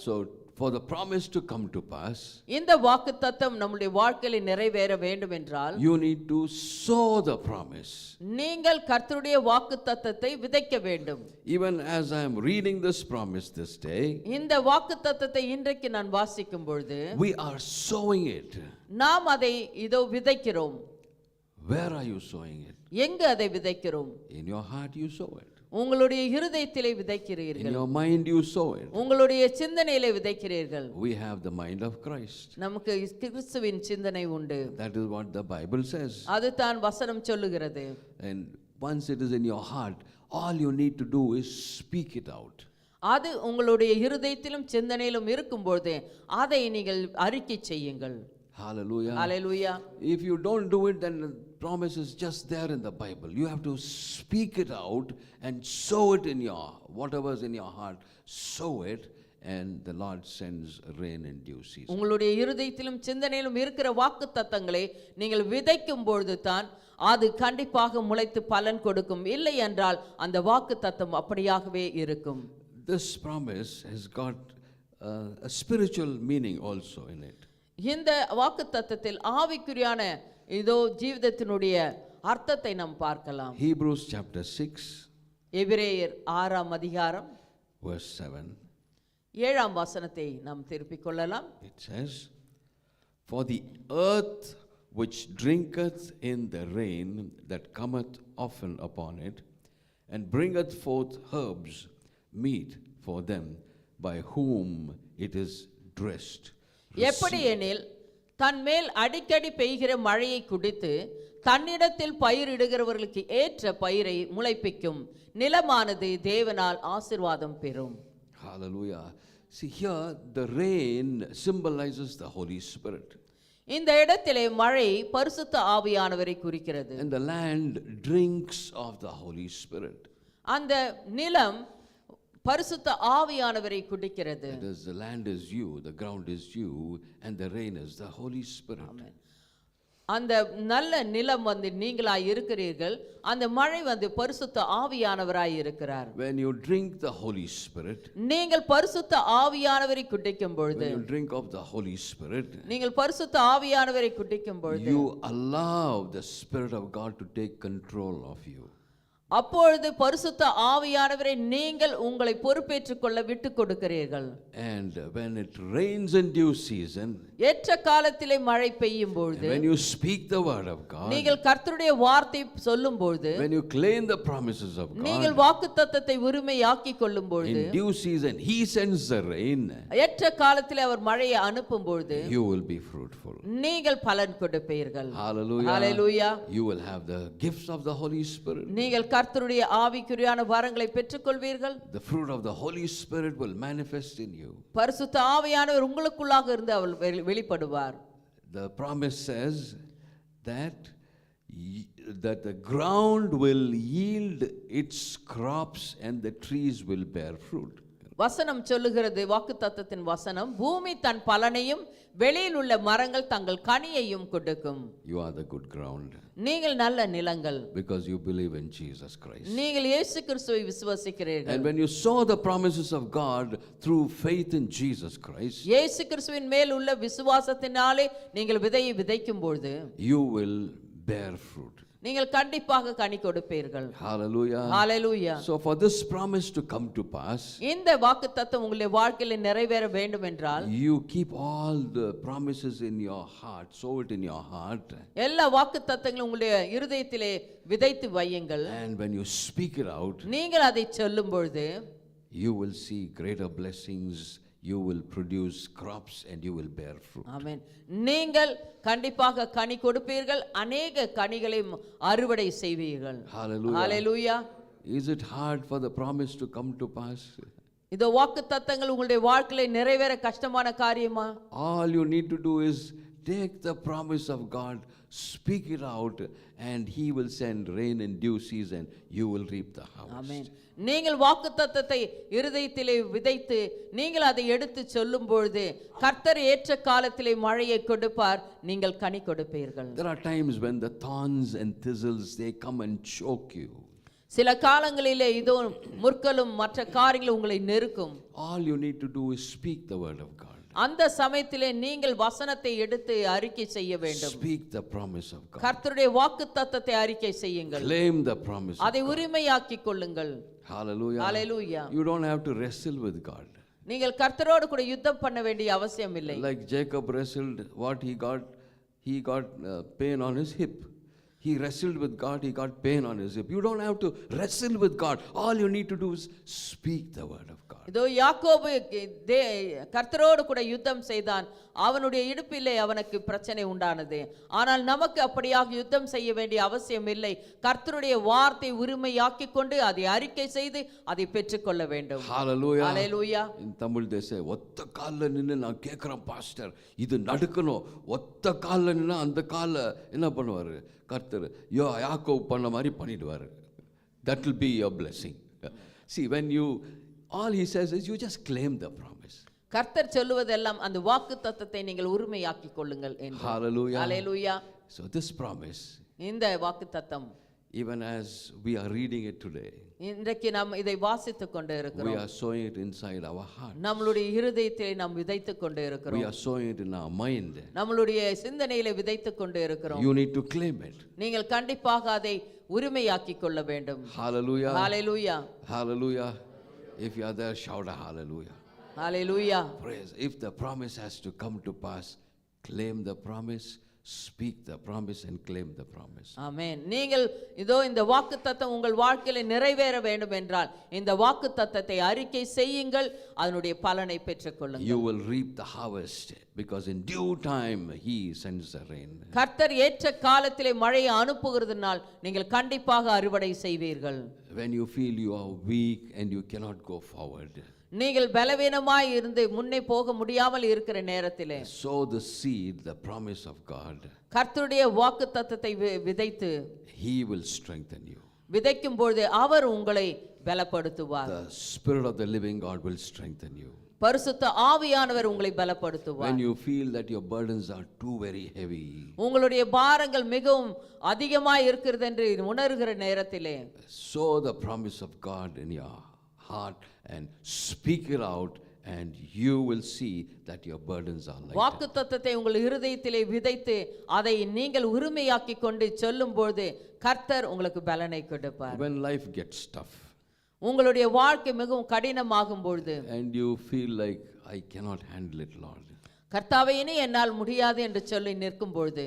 So for the promise to come to pass, இந்த வாக்குத்தத்தம் நம்முடைய வாழ்க்கையில நிறைவேற வேண்டும் என்றால் you need to sow the promise. நீங்கள் கர்த்தருடைய வாக்குத்தத்தத்தை விதைக்க வேண்டும். Even as I am reading this promise this day, இந்த வாக்குத்தத்தத்தை இன்றைக்கு நான் வாசிக்கும் பொழுது we are sowing it. நாம் அதை இதோ விதைக்கிறோம். Where are you sowing it? எங்கு அதை விதைக்கிறோம்? In your heart you sow it. உங்களுடைய இருதயத்திலே In விதைக்கிறீர்கள். your mind you sow it. உங்களுடைய சிந்தனையிலே விதைக்கிறீர்கள். We have the mind of Christ. நமக்கு கிறிஸ்துவின் சிந்தனை உண்டு. That is what the Bible says. அது தான் வசனம் சொல்லுகிறது. And once it is in your heart, all you need to do is speak it out. அது உங்களுடைய இருதயத்திலும் சிந்தனையிலும் இருக்கும்போது அதை நீங்கள் அறிக்கை செய்யுங்கள். Hallelujah. Hallelujah. If you don't do it, then the promise is just there in the Bible. You have to speak it out and sow it in your, whatever's in your heart, sow it, and the Lord sends rain in due season. உங்களுடைய இருதயத்திலும் சிந்தனையிலும் இருக்கிற வாக்குத்தத்தங்களை நீங்கள் விதைக்கும் பொழுது தான் அது கண்டிப்பாக முளைத்து பலன் கொடுக்கும். இல்லை என்றால் அந்த வாக்குத்தத்தம் அப்படியாகவே இருக்கும். This promise has got a spiritual meaning also in it. இந்த வாக்குத்தத்தத்தில் ஆவிக்குரியான இதோ ஜீவிதத்தினுடைய அர்த்தத்தை நாம் பார்க்கலாம். Hebrews chapter 6 எபிரேயர் 6ஆம் அதிகாரம் verse 7. 7ஆம் வசனத்தை நாம் திருப்பிக் கொள்ளலாம். It says, for the earth which drinketh in the rain that cometh often upon it, and bringeth forth herbs meet for them by whom it is dressed. எப்படி எனில் தன் மேல் அடிக்கடி பெய்கிற மழையை குடித்து தன்னிடத்தில் பயிரிடுகிறவர்களுக்கு ஏற்ற பயிரை முளைப்பிக்கும் நிலமானது தேவனால் ஆசீர்வாதம் பெறும். Hallelujah. See here, the rain symbolizes the Holy Spirit. இந்த இடத்திலே மழை பரிசுத்த ஆவியானவரை குறிக்கிறது. And the land drinks of the Holy Spirit. அந்த நிலம் பரிசுத்த ஆவியானவரை குடிக்கிறது. That is, the land is you, the ground is you, and the rain is the Holy Spirit. Amen. அந்த நல்ல நிலம் நீங்களாய் இருக்கிறீர்கள், அந்த மழை பரிசுத்த ஆவியானவராய் இருக்கிறார். When you drink the Holy Spirit, நீங்கள் பரிசுத்த ஆவியானவரை குடிக்கும் பொழுது, when you drink of the Holy Spirit, நீங்கள் பரிசுத்த ஆவியானவரை குடிக்கும் பொழுது you allow the Spirit of God to take control of you. அப்பொழுது பரிசுத்த ஆவியானவரை நீங்கள் உங்களை பொறுப்பேற்றுக் கொள்ள விட்டுக் கொடுக்கிறீர்கள். And when it rains in due season, ஏற்ற காலத்திலே மழை பெய்யும் பொழுது, when you speak the word of God, நீங்கள் கர்த்தருடைய வார்த்தை சொல்லும் பொழுது, when you claim the promises of நீங்கள் God, வாக்குத்தத்தத்தை உரிமையாக்கிக் கொள்ளும் பொழுது, in due season He sends the rain, ஏற்ற காலத்திலே அவர் மழையை அனுப்பும் பொழுது you will be fruitful. நீங்கள் பலன் கொடுப்பீர்கள். Hallelujah. Hallelujah. You will have the gifts of the Holy Spirit. நீங்கள் கர்த்தருடைய ஆவிக்குரியான வரங்களை பெற்றுக்கொள்வீர்கள். The fruit of the Holy Spirit will manifest in you. பரிசுத்த ஆவியானவர் உங்களுக்குள்ளாக இருந்து அவர் வெளிப்படுவார். The promise says that the ground will yield its crops and the trees will bear fruit. வசனம் சொல்லுகிறது, வாக்குத்தத்தத்தின் வசனம், பூமி தன் பலனையும் வெளியில் உள்ள மரங்கள் தங்கள் கனியையும் கொடுக்கும். You are the good ground. நீங்கள் நல்ல நிலங்கள். Because you believe in Jesus Christ. நீங்கள் இயேசு கிறிஸ்துவை விசுவாசிக்கிறீர்கள். And when you saw the promises of God through faith in Jesus Christ, இயேசு கிறிஸ்துவின் மேல் உள்ள விசுவாசத்தினாலே நீங்கள் விதையை விதைக்கும் பொழுது you will bear fruit. நீங்கள் கண்டிப்பாக கனி கொடுப்பீர்கள். Hallelujah. Hallelujah. So for this promise to come to pass, இந்த வாக்குத்தத்தம் உங்களுடைய வாழ்க்கையில நிறைவேற வேண்டும் என்றால் you keep all the promises in your heart, sow it in your heart. எல்லா வாக்குத்தத்தங்களும் உங்களுடைய இருதயத்திலே விதைத்து வையுங்கள். And when you speak it out, நீங்கள் அதை சொல்லும் பொழுது you will see greater blessings. You will produce crops and you will bear fruit. ஆமென். நீங்கள் கண்டிப்பாக கனி கொடுப்பீர்கள், அநேக கனிகளை அறுவடை செய்வீர்கள். Hallelujah. Hallelujah. Is it hard for the promise to come to pass? இந்த வாக்குத்தத்தங்கள் உங்களுடைய வாழ்க்கையில நிறைவேற கஷ்டமான காரியமா? All you need to do is take the promise of God, speak it out, and He will send rain in due season. You will reap the harvest. ஆமென். நீங்கள் வாக்குத்தத்தத்தை இருதயத்திலே விதைத்து நீங்கள் அதை எடுத்து சொல்லும் பொழுது கர்த்தர் ஏற்ற காலத்திலே மழையை கொடுப்பார், நீங்கள் கனி கொடுப்பீர்கள். There are times when the thorns and thistles, they come and choke you. சில காலங்களிலே இதோ முற்களும் மற்ற காரியங்களும் உங்களை நெருக்கும். All you need to do is speak the word of God. அந்த சமயத்திலே நீங்கள் வசனத்தை எடுத்து அறிக்கை செய்ய வேண்டும். Speak the promise of God. கர்த்தருடைய வாக்குத்தத்தத்தை அறிக்கை செய்யுங்கள். Claim the promise of அதை God. உரிமையாக்கிக் கொள்ளுங்கள். Hallelujah. Hallelujah. You don't have to wrestle with God. நீங்கள் கர்த்தரோடு கூட யுத்தம் பண்ண வேண்டிய அவசியம் இல்லை. Like Jacob wrestled, what he got pain on his hip. He wrestled with God, he got pain on his hip. You don't have to wrestle with God. All you need to do is speak the word of God. இதோ யாக்கோபு கர்த்தரோடு கூட யுத்தம் செய்தான், அவனுடைய இடுப்பிலே அவனுக்கு பிரச்சனை உண்டானது. ஆனால் நமக்கு அப்படியாக யுத்தம் செய்ய வேண்டிய அவசியம் இல்லை. கர்த்தருடைய வார்த்தை உரிமையாக்கி கொண்டு அதை அறிக்கை செய்து அதை பெற்றுக்கொள்ள வேண்டும். Hallelujah. Hallelujah. In Tamil they say, ஒத்த கால்ல நின்னு நான் கேட்கிறேன் பாஸ்டர், இது நடக்கணும். ஒத்த கால்ல நின்னா அந்த கால்ல என்ன பண்ணுவாரு கர்த்தர்? யாக்கோபு பண்ண மாதிரி பண்ணிடுவாரு. That will be your blessing. See, when you, all he says is you just claim the promise. கர்த்தர் சொல்லுவதெல்லாம் அந்த வாக்குத்தத்தத்தை நீங்கள் உரிமையாக்கிக் கொள்ளுங்கள் என்று. Hallelujah. Hallelujah. So this promise, இந்த வாக்குத்தத்தம் even as we are reading it today, இன்றைக்கு நாம் இதை வாசித்துக் கொண்டு we இருக்கிறோம். are sowing it inside our heart. நம்மளுடைய இருதயத்திலே நாம் விதைத்துக் கொண்டு We இருக்கிறோம். are sowing it in our mind. நம்மளுடைய சிந்தனையிலே விதைத்துக் கொண்டு இருக்கிறோம். You need to claim it. நீங்கள் கண்டிப்பாக அதை உரிமையாக்கிக் கொள்ள வேண்டும். Hallelujah. Hallelujah. Hallelujah. If you are there, shout a hallelujah. Hallelujah. Praise. If the promise has to come to pass, claim the promise, speak the promise and claim the promise. ஆமென். நீங்கள் இதோ இந்த வாக்குத்தத்தம் உங்கள் வாழ்க்கையில நிறைவேற வேண்டும் என்றால் இந்த வாக்குத்தத்தத்தை அறிக்கை செய்யுங்கள், அதனுடைய பலனை பெற்றுக்கொள்ளுங்கள். You will reap the harvest because in due time He sends the rain. கர்த்தர் ஏற்ற காலத்திலே மழையை அனுப்புகிறதுனால் நீங்கள் கண்டிப்பாக அறுவடை செய்வீர்கள். When you feel you are weak and you cannot go forward, நீங்கள் பலவீனமாய் இருந்து முன்னே போக முடியாமல் இருக்கிற நேரத்திலே sow the seed, the promise of God. கர்த்தருடைய வாக்குத்தத்தத்தை விதைத்து He will strengthen you. விதைக்கும் பொழுது அவர் உங்களை பலப்படுத்துவார். The Spirit of the living God will strengthen you. பரிசுத்த ஆவியானவர் உங்களை பலப்படுத்துவார். When you feel that your burdens are too very heavy, உங்களுடைய பாரங்கள் மிகவும் அதிகமாய் இருக்கிறது என்று உணர்கிற நேரத்திலே sow the promise of God in your heart and speak it out, and you will see that your burdens are lighter. வாக்குத்தத்தத்தை உங்கள் இருதயத்திலே விதைத்து அதை நீங்கள் உரிமையாக்கி கொண்டு சொல்லும்போது கர்த்தர் உங்களுக்கு பலனை கொடுப்பார். When life gets tough உங்களுடைய வாழ்க்கை மிகவும் கடினமாகும் பொழுது and you feel like I cannot handle it, Lord, கர்த்தாவே இனி என்னால் முடியாது என்று சொல்லி நிற்கும் பொழுது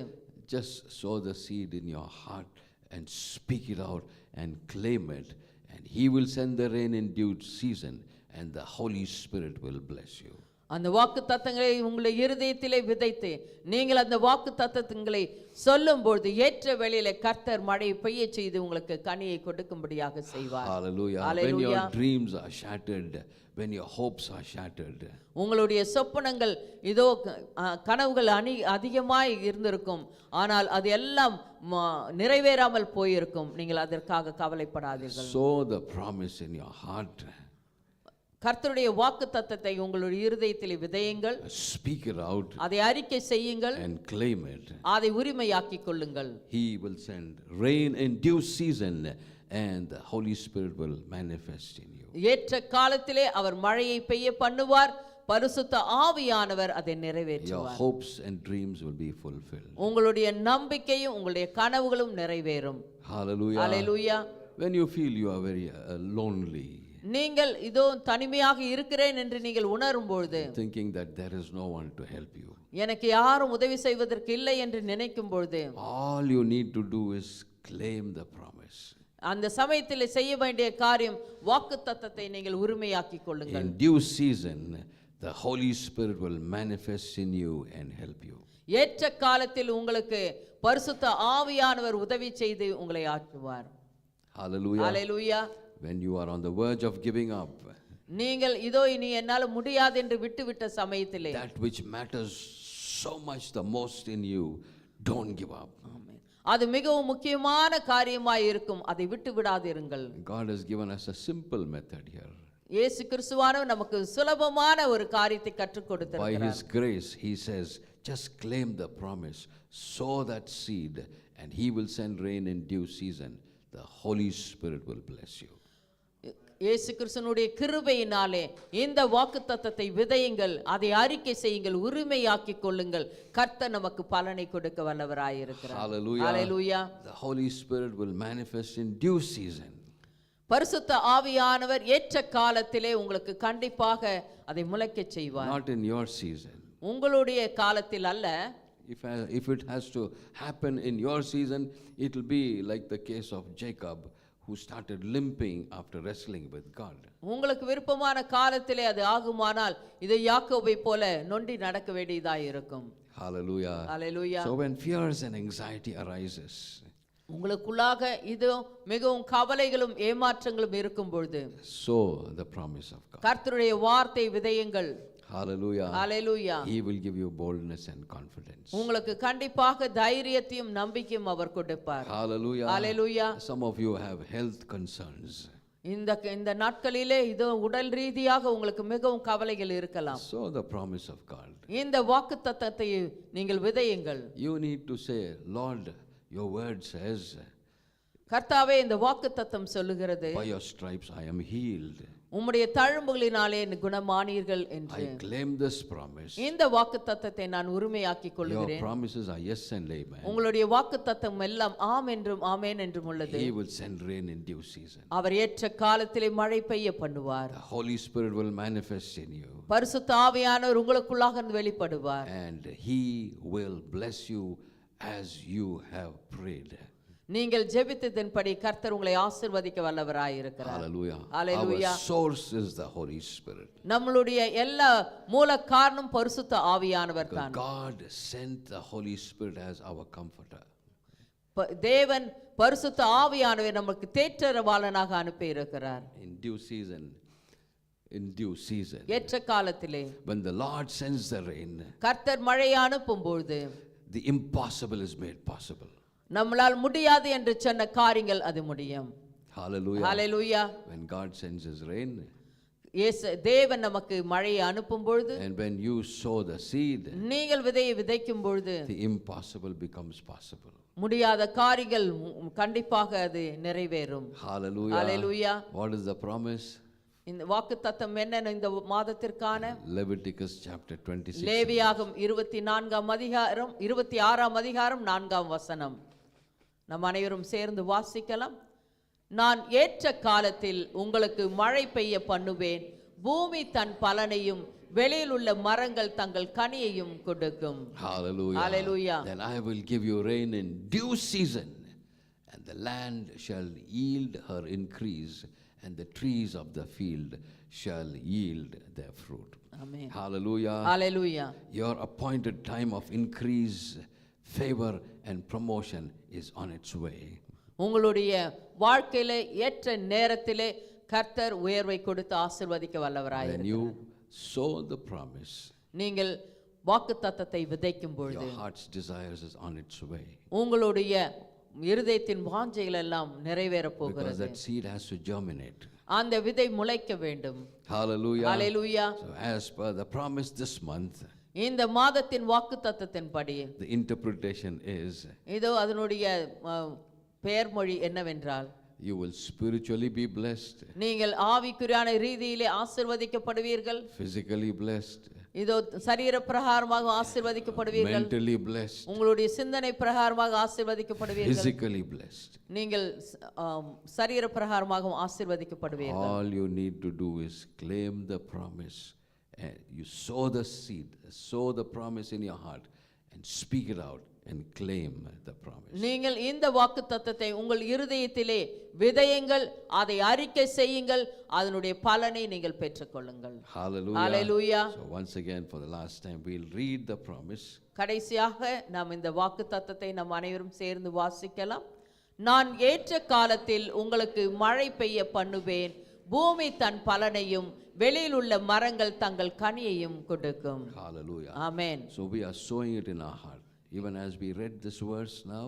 just sow the seed in your heart and speak it out and claim it, and He will send the rain in due season, and the Holy Spirit will bless you. அந்த வாக்கு தத்தங்களை உங்களுடைய இருதயத்திலே விதைத்து நீங்கள் அந்த வாக்கு தத்தங்களை சொல்லும் பொழுது ஏற்ற வேளையிலே கர்த்தர் மழை பெய்ய செய்து உங்களுக்கு கனியை கொடுக்கும்படியாக செய்வார். Hallelujah. Hallelujah. When your dreams are shattered, when your hopes are shattered, உங்களுடைய சொப்பனங்கள் இதோ கனவுகள் அதிகமாய் இருந்திருக்கும், ஆனால் அது எல்லாம் நிறைவேறாமல் போயிருக்கும், நீங்கள் அதற்காக கவலைப்படாதீர்கள். sow the promise in your heart. கர்த்தருடைய வாக்கு தத்தத்தை உங்களுடைய இருதயத்தில் விதையுங்கள், speak it out, அதை அறிக்கை செய்யுங்கள், and claim it. அதை உரிமையாக்கிக் கொள்ளுங்கள். He will send rain in due season, and the Holy Spirit will manifest in you. ஏற்ற காலத்திலே அவர் மழையை பெய்ய பண்ணுவார், பரிசுத்த ஆவியானவர் அதை Your நிறைவேற்றுவார். hopes and dreams will be fulfilled. உங்களுடைய நம்பிக்கையும் உங்களுடைய கனவுகளும் நிறைவேறும். Hallelujah. Hallelujah. When you feel you are very lonely, நீங்கள் இதோ தனிமையாக இருக்கிறேன் என்று நீங்கள் உணரும் பொழுது, thinking that there is no one to help you, எனக்கு யாரும் உதவி செய்வதற்கு இல்லை என்று நினைக்கும் பொழுது, all you need to do is claim the promise. அந்த சமயத்தில் செய்ய வேண்டிய காரியம் வாக்குத்தத்தத்தை நீங்கள் உரிமையாக்கிக் கொள்ளுங்கள். In due season, the Holy Spirit will manifest in you and help you. ஏற்ற காலத்தில் உங்களுக்கு பரிசுத்த ஆவியானவர் உதவி செய்து உங்களை ஆற்றுவார். Hallelujah. Hallelujah. When you are on the verge of giving up, நீங்கள் இதோ இனி என்னால் முடியாது என்று விட்டுவிட்ட சமயத்திலே, that which matters so much the most in you, don't give up. அது மிகவும் முக்கியமான காரியமாய் இருக்கும், அதை விட்டு விடாதிருங்கள். God has given us a simple method here. இயேசு கிறிஸ்துவானவர் நமக்கு சுலபமான ஒரு காரியத்தை கற்றுக் By கொடுத்திருக்கிறார். His grace, He says, just claim the promise, sow that seed, and He will send rain in due season. The Holy Spirit will bless you. இயேசு கிறிஸ்துவினுடைய கிருபையினாலே இந்த வாக்குத்தத்தத்தை விதையுங்கள், அதை அறிக்கை செய்யுங்கள், உரிமையாக்கிக் கொள்ளுங்கள். கர்த்தர் நமக்கு பலனை கொடுக்க வல்லவராயிருக்கிறார். Hallelujah. Hallelujah. The Holy Spirit will manifest in due season. பரிசுத்த ஆவியானவர் ஏற்ற காலத்திலே உங்களுக்கு கண்டிப்பாக அதை முளைக்கச் செய்வார். Not in your season. உங்களுடைய காலத்தில் அல்ல. If it has to happen in your season, it will be like the case of Jacob, who started limping after wrestling with God. உங்களுக்கு விருப்பமான காலத்திலே அது ஆகுமானால் இது யாக்கோபை போல நொண்டி நடக்க வேண்டியதாய் இருக்கும். Hallelujah. Hallelujah. So when fears and anxiety arises, உங்களுக்குள்ளாக இது மிகவும் கவலைகளும் ஏமாற்றங்களும் இருக்கும் பொழுது, sow the promise of God. கர்த்தருடைய வார்த்தை விதையுங்கள். Hallelujah. Hallelujah. He will give you boldness and confidence. உங்களுக்கு கண்டிப்பாக தைரியத்தையும் நம்பிக்கையும் அவர் கொடுப்பார். Hallelujah. Hallelujah. Some of you have health concerns. இந்த நாட்களிலே இது உடல் ரீதியாக உங்களுக்கு மிகவும் கவலைகள் இருக்கலாம். Sow the promise of God. இந்த வாக்குத்தத்தத்தை நீங்கள் விதையுங்கள். You need to say, Lord, your word says, கர்த்தாவே, இந்த வாக்குத்தத்தம் சொல்லுகிறது, by your stripes I am healed. உம்முடைய தழும்புகளினாலே குணமானீர்கள் என்று. I claim this promise. இந்த வாக்குத்தத்தத்தை நான் உரிமையாக்கிக் Your கொள்கிறேன். promises are yes and amen. உங்களுடைய வாக்குத்தத்தம் எல்லாம் ஆம் என்றும் ஆமென் என்றும் உள்ளது. He will send rain in due season. அவர் ஏற்ற காலத்திலே மழை பெய்ய பண்ணுவார். The Holy Spirit will manifest in you. பரிசுத்த ஆவியானவர் உங்களுக்குள்ளாக வெளிப்படுவார். And He will bless you as you have prayed. நீங்கள் ஜெபித்ததின்படி கர்த்தர் உங்களை ஆசீர்வதிக்க வல்லவராயிருக்கிறார். Hallelujah. Hallelujah. Our source is the Holy Spirit. நம்மளுடைய எல்லா மூல காரணம் பரிசுத்த ஆவியானவர் தான். God sent the Holy Spirit as our comforter. தேவன் பரிசுத்த ஆவியானவர் நமக்கு தேற்றரவாளனாக அனுப்பி இருக்கிறார். In due season. In due season. ஏற்ற காலத்திலே When the Lord sends the rain, கர்த்தர் மழையை அனுப்பும் பொழுது the impossible is made possible. நம்மளால் முடியாது என்று சொன்ன காரியங்கள் அது முடியும். Hallelujah. Hallelujah. When God sends His rain, தேவன் நமக்கு மழையை அனுப்பும் பொழுது, and when you sow the seed, நீங்கள் விதையை விதைக்கும் பொழுது the impossible becomes possible. முடியாத காரியங்கள் கண்டிப்பாக அது நிறைவேறும். Hallelujah. Hallelujah. What is the promise? இந்த வாக்குத்தத்தம் என்ன இந்த மாதத்திற்கான? Leviticus chapter 26. லேவியாகம் 26ஆம் அதிகாரம் 26ஆம் அதிகாரம் 4ஆம் வசனம். நம் அனைவரும் சேர்ந்து வாசிக்கலாம். நான் ஏற்ற காலத்தில் உங்களுக்கு மழை பெய்ய பண்ணுவேன், பூமி தன் பலனையும் வெளியில் உள்ள மரங்கள் தங்கள் கனியையும் கொடுக்கும். Hallelujah. Hallelujah. Then I will give you rain in due season, and the land shall yield her increase, and the trees of the field shall yield their fruit. Amen. Hallelujah. Hallelujah. Your appointed time of increase, favor and promotion is on its way. உங்களுடைய வாழ்க்கையில ஏற்ற நேரத்திலே கர்த்தர் உயர்வை கொடுத்து ஆசீர்வதிக்க வல்லவராயிருக்கிறார். When you sow the promise, நீங்கள் வாக்குத்தத்தத்தை விதைக்கும் பொழுது your heart's desires is on its way. உங்களுடைய இருதயத்தின் வாஞ்சைகள் எல்லாம் நிறைவேற Because போகிறது. that seed has to germinate. அந்த விதை முளைக்க வேண்டும். Hallelujah. Hallelujah. So as per the promise this month, இந்த மாதத்தின் வாக்குத்தத்தத்தின்படி the interpretation is, இதோ அதனுடைய பெயர்மொழி என்னவென்றால், You will spiritually be blessed, நீங்கள் ஆவிக்குரியான ரீதியிலே ஆசீர்வதிக்கப்படுவீர்கள். physically blessed, இதோ சரீர பிரகாரமாக ஆசீர்வதிக்கப்படுவீர்கள். mentally blessed, உங்களுடைய சிந்தனை பிரகாரமாக ஆசீர்வதிக்கப்படுவீர்கள். physically blessed. நீங்கள் சரீர பிரகாரமாக ஆசீர்வதிக்கப்படுவீர்கள். All you need to do is claim the promise. You sow the seed, sow the promise in your heart and speak it out and claim the promise. நீங்கள் இந்த வாக்குத்தத்தத்தை உங்கள் இருதயத்திலே விதையுங்கள், அதை அறிக்கை செய்யுங்கள், அதனுடைய பலனை நீங்கள் பெற்றுக்கொள்ளுங்கள். Hallelujah. Hallelujah. So once again, for the last time, we'll read the promise. கடைசியாக நாம் இந்த வாக்குத்தத்தத்தை நம் அனைவரும் சேர்ந்து வாசிக்கலாம். நான் ஏற்ற காலத்தில் உங்களுக்கு மழை பெய்ய பண்ணுவேன், பூமி தன் பலனையும் வெளியில் உள்ள மரங்கள் தங்கள் கனியையும் கொடுக்கும். Hallelujah. Amen. So we are sowing it in our heart. Even as we read this verse now,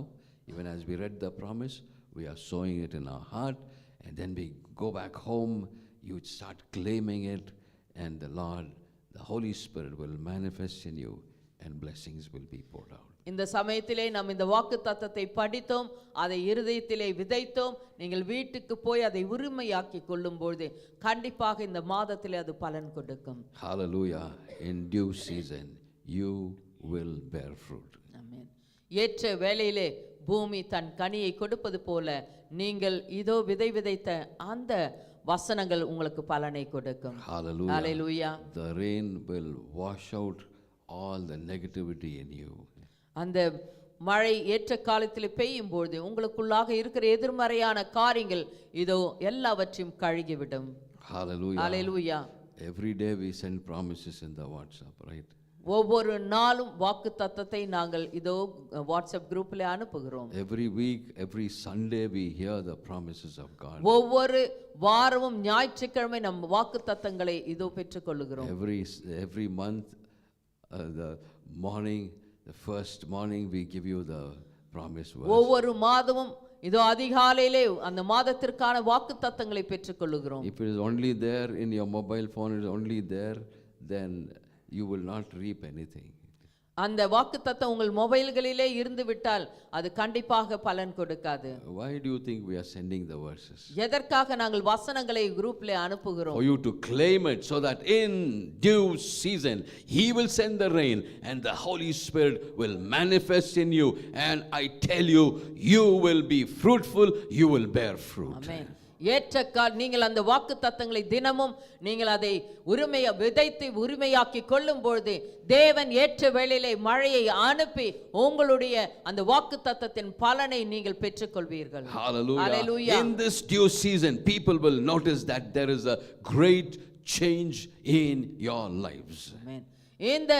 even as we read the promise, we are sowing it in our heart, and then we go back home, you start claiming it, and the Lord, the Holy Spirit will manifest in you, and blessings will be poured out. இந்த சமயத்திலே நாம் இந்த வாக்குத்தத்தத்தை படித்தோம், அதை இருதயத்திலே விதைத்தோம். நீங்கள் வீட்டுக்கு போய் அதை உரிமையாக்கி கொள்ளும்போது கண்டிப்பாக இந்த மாதத்திலே அது பலன் கொடுக்கும். Hallelujah. In due season, you will bear fruit. ஆமென். ஏற்ற வேளையிலே பூமி தன் கனியை கொடுப்பது போல நீங்கள் இதோ விதைத்த அந்த வசனங்கள் உங்களுக்கு பலனை கொடுக்கும். Hallelujah. Hallelujah. The rain will wash out all the negativity in you. அந்த மழை ஏற்ற காலத்தில் பெய்யும் பொழுது உங்களுக்குள்ளாக இருக்கிற எதிர்மறையான காரியங்கள் இதோ எல்லாவற்றையும் கழுகிவிடும். Hallelujah. Hallelujah. Every day we send promises in the WhatsApp, right? ஒவ்வொரு நாளும் வாக்குத்தத்தத்தை நாங்கள் இதோ வாட்ஸ்அப் குரூப்ல அனுப்புகிறோம். Every week, every Sunday we hear the promises of God. ஒவ்வொரு வாரமும் ஞாயிற்றுக்கிழமை நம் வாக்குத்தத்தங்களை இதோ பெற்றுக்கொள்கிறோம். Every month, the morning, the first morning we give you the promise verse. ஒவ்வொரு மாதமும் இதோ அதிகாலையிலே அந்த மாதத்திற்கான வாக்குத்தத்தங்களை பெற்றுக்கொள்கிறோம். If it is only there in your mobile phone, it is only there, then you will not reap anything. அந்த வாக்குத்தத்தம் உங்கள் மொபைல்களிலே இருந்து விட்டால் அது கண்டிப்பாக பலன் கொடுக்காது. Why do you think we are sending the verses? எதற்காக நாங்கள் வசனங்களை குரூப்ல அனுப்புகிறோம்? For you to claim it, so that in due season He will send the rain and the Holy Spirit will manifest in you, and I tell you, you will be fruitful, you will bear fruit. ஆமென். ஏற்ற நீங்கள் அந்த வாக்குத்தத்தங்களை தினமும் நீங்கள் அதை விதைத்து உரிமையாக்கி கொள்ளும் பொழுது தேவன் ஏற்ற வேளையிலே மழையை அனுப்பி உங்களுடைய அந்த வாக்குத்தத்தத்தின் பலனை நீங்கள் பெற்றுக்கொள்வீர்கள். Hallelujah. Hallelujah. In this due season, people will notice that there is a great change in your lives. Amen. இந்த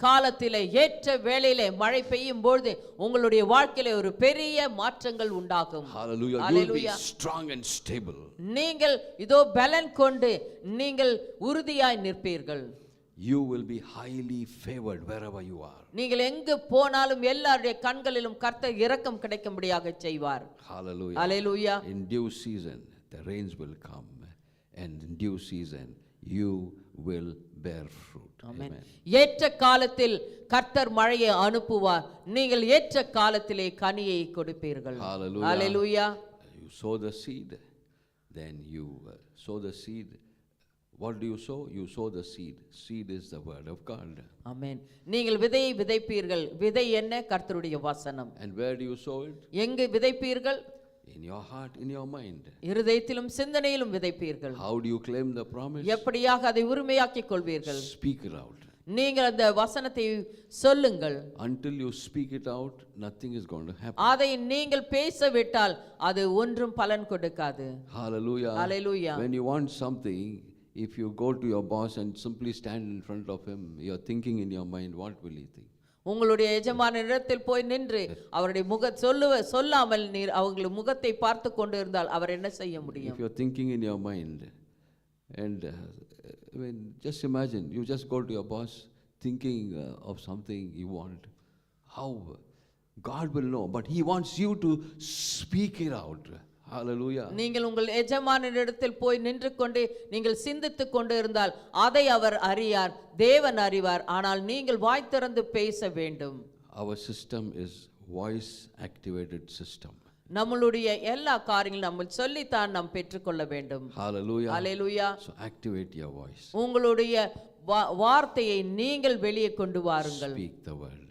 காலத்திலே ஏற்ற வேளையிலே மழை பெய்யும் பொழுது உங்களுடைய வாழ்க்கையிலே ஒரு பெரிய மாற்றங்கள் உண்டாகும். Hallelujah. You will be strong and stable. நீங்கள் இதோ பலன் கொண்டு நீங்கள் உறுதியாய் நிற்பீர்கள். You will be highly favored wherever you are. நீங்கள் எங்கு போனாலும் எல்லாருடைய கண்களிலும் கர்த்தர் இரக்கம் கிடைக்கும்படியாக செய்வார். Hallelujah. Hallelujah. In due season the rains will come, and in due season you will bear fruit. Amen. ஏற்ற காலத்தில் கர்த்தர் மழையை அனுப்புவார், நீங்கள் ஏற்ற காலத்திலே கனியை கொடுப்பீர்கள். Hallelujah. Hallelujah. You sow the seed, then you sow the seed. What do you sow? You sow the seed. Seed is the word of God. Amen. நீங்கள் விதையை விதைப்பீர்கள். விதை என்ன? கர்த்தருடைய வசனம். And where do you sow it? எங்கு விதைப்பீர்கள்? In your heart, in your mind. இருதயத்திலும் சிந்தனையிலும் விதைப்பீர்கள். How do you claim the promise? எப்படியாக அதை உரிமையாக்கிக் கொள்வீர்கள்? Speak it out. நீங்கள் அந்த வசனத்தை சொல்லுங்கள். Until you speak it out, nothing is going to happen. அதை நீங்கள் பேசவிட்டால் அது ஒன்றும் பலன் கொடுக்காது. Hallelujah. Hallelujah. When you want something, if you go to your boss and simply stand in front of him, you are thinking in your mind, what will he think? உங்களுடைய எஜமான இடத்தில் போய் நின்று அவருடைய சொல்லாமல் நீர் அவங்களுடைய முகத்தை பார்த்து கொண்டு இருந்தால் அவர் என்ன செய்ய முடியும்? If you are thinking in your mind, and just imagine, you just go to your boss thinking of something you want. How? God will know, but He wants you to speak it out. Hallelujah. நீங்கள் உங்கள் எஜமானிடத்தில் போய் நின்று கொண்டு நீங்கள் சிந்தித்துக் கொண்டு இருந்தால் அதை அவர் அறியார், தேவன் அறிவார். ஆனால் நீங்கள் வாய் திறந்து பேச வேண்டும். Our system is voice activated system. நம்மளுடைய எல்லா காரியங்களும் நம்ம சொல்லித்தான் நாம் பெற்றுக்கொள்ள வேண்டும். Hallelujah. Hallelujah. So activate your voice. உங்களுடைய வார்த்தையை நீங்கள் வெளியே கொண்டு வாருங்கள். Speak the word.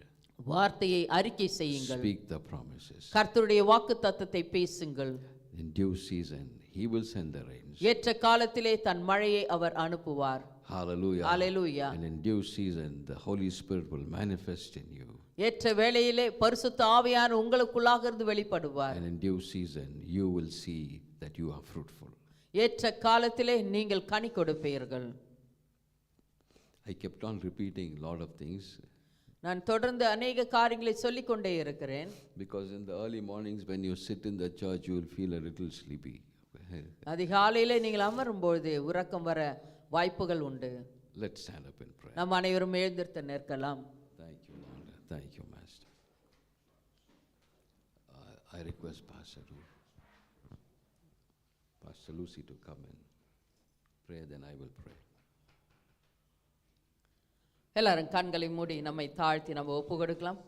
வார்த்தையை அறிக்கை செய்யுங்கள். Speak the promises. கர்த்தருடைய வாக்குத்தத்தத்தை பேசுங்கள். In due season, He will send the rains. ஏற்ற காலத்திலே தன் மழையை அவர் அனுப்புவார். Hallelujah. Hallelujah. And in due season, the Holy Spirit will manifest in you. ஏற்ற வேளையிலே பரிசுத்த ஆவியானவர் உங்களுக்குள்ளாக இருந்து வெளிப்படுவார். And in due season, you will see that you are fruitful. ஏற்ற காலத்திலே நீங்கள் கனி கொடுப்பீர்கள். I kept on repeating a lot of things. நான் தொடர்ந்து अनेक காரியங்களை சொல்லிக் கொண்டே இருக்கிறேன். Because in the early mornings when you sit in the church, you will feel a little sleepy. அதிகாலையிலே நீங்கள் அமரும்போது உறக்கம் வர வாய்ப்புகள் உண்டு. Let's stand up and pray. நாம் அனைவரும் எழுந்திருத்து நிற்கலாம். Thank you, Lord. Thank you, Master. I request Pastor Lucy to come and pray, then I will pray. எல்லாரும் கண்களை மூடி நம்மை தாழ்த்தி நம்ம ஒப்பு கொடுக்கலாம்.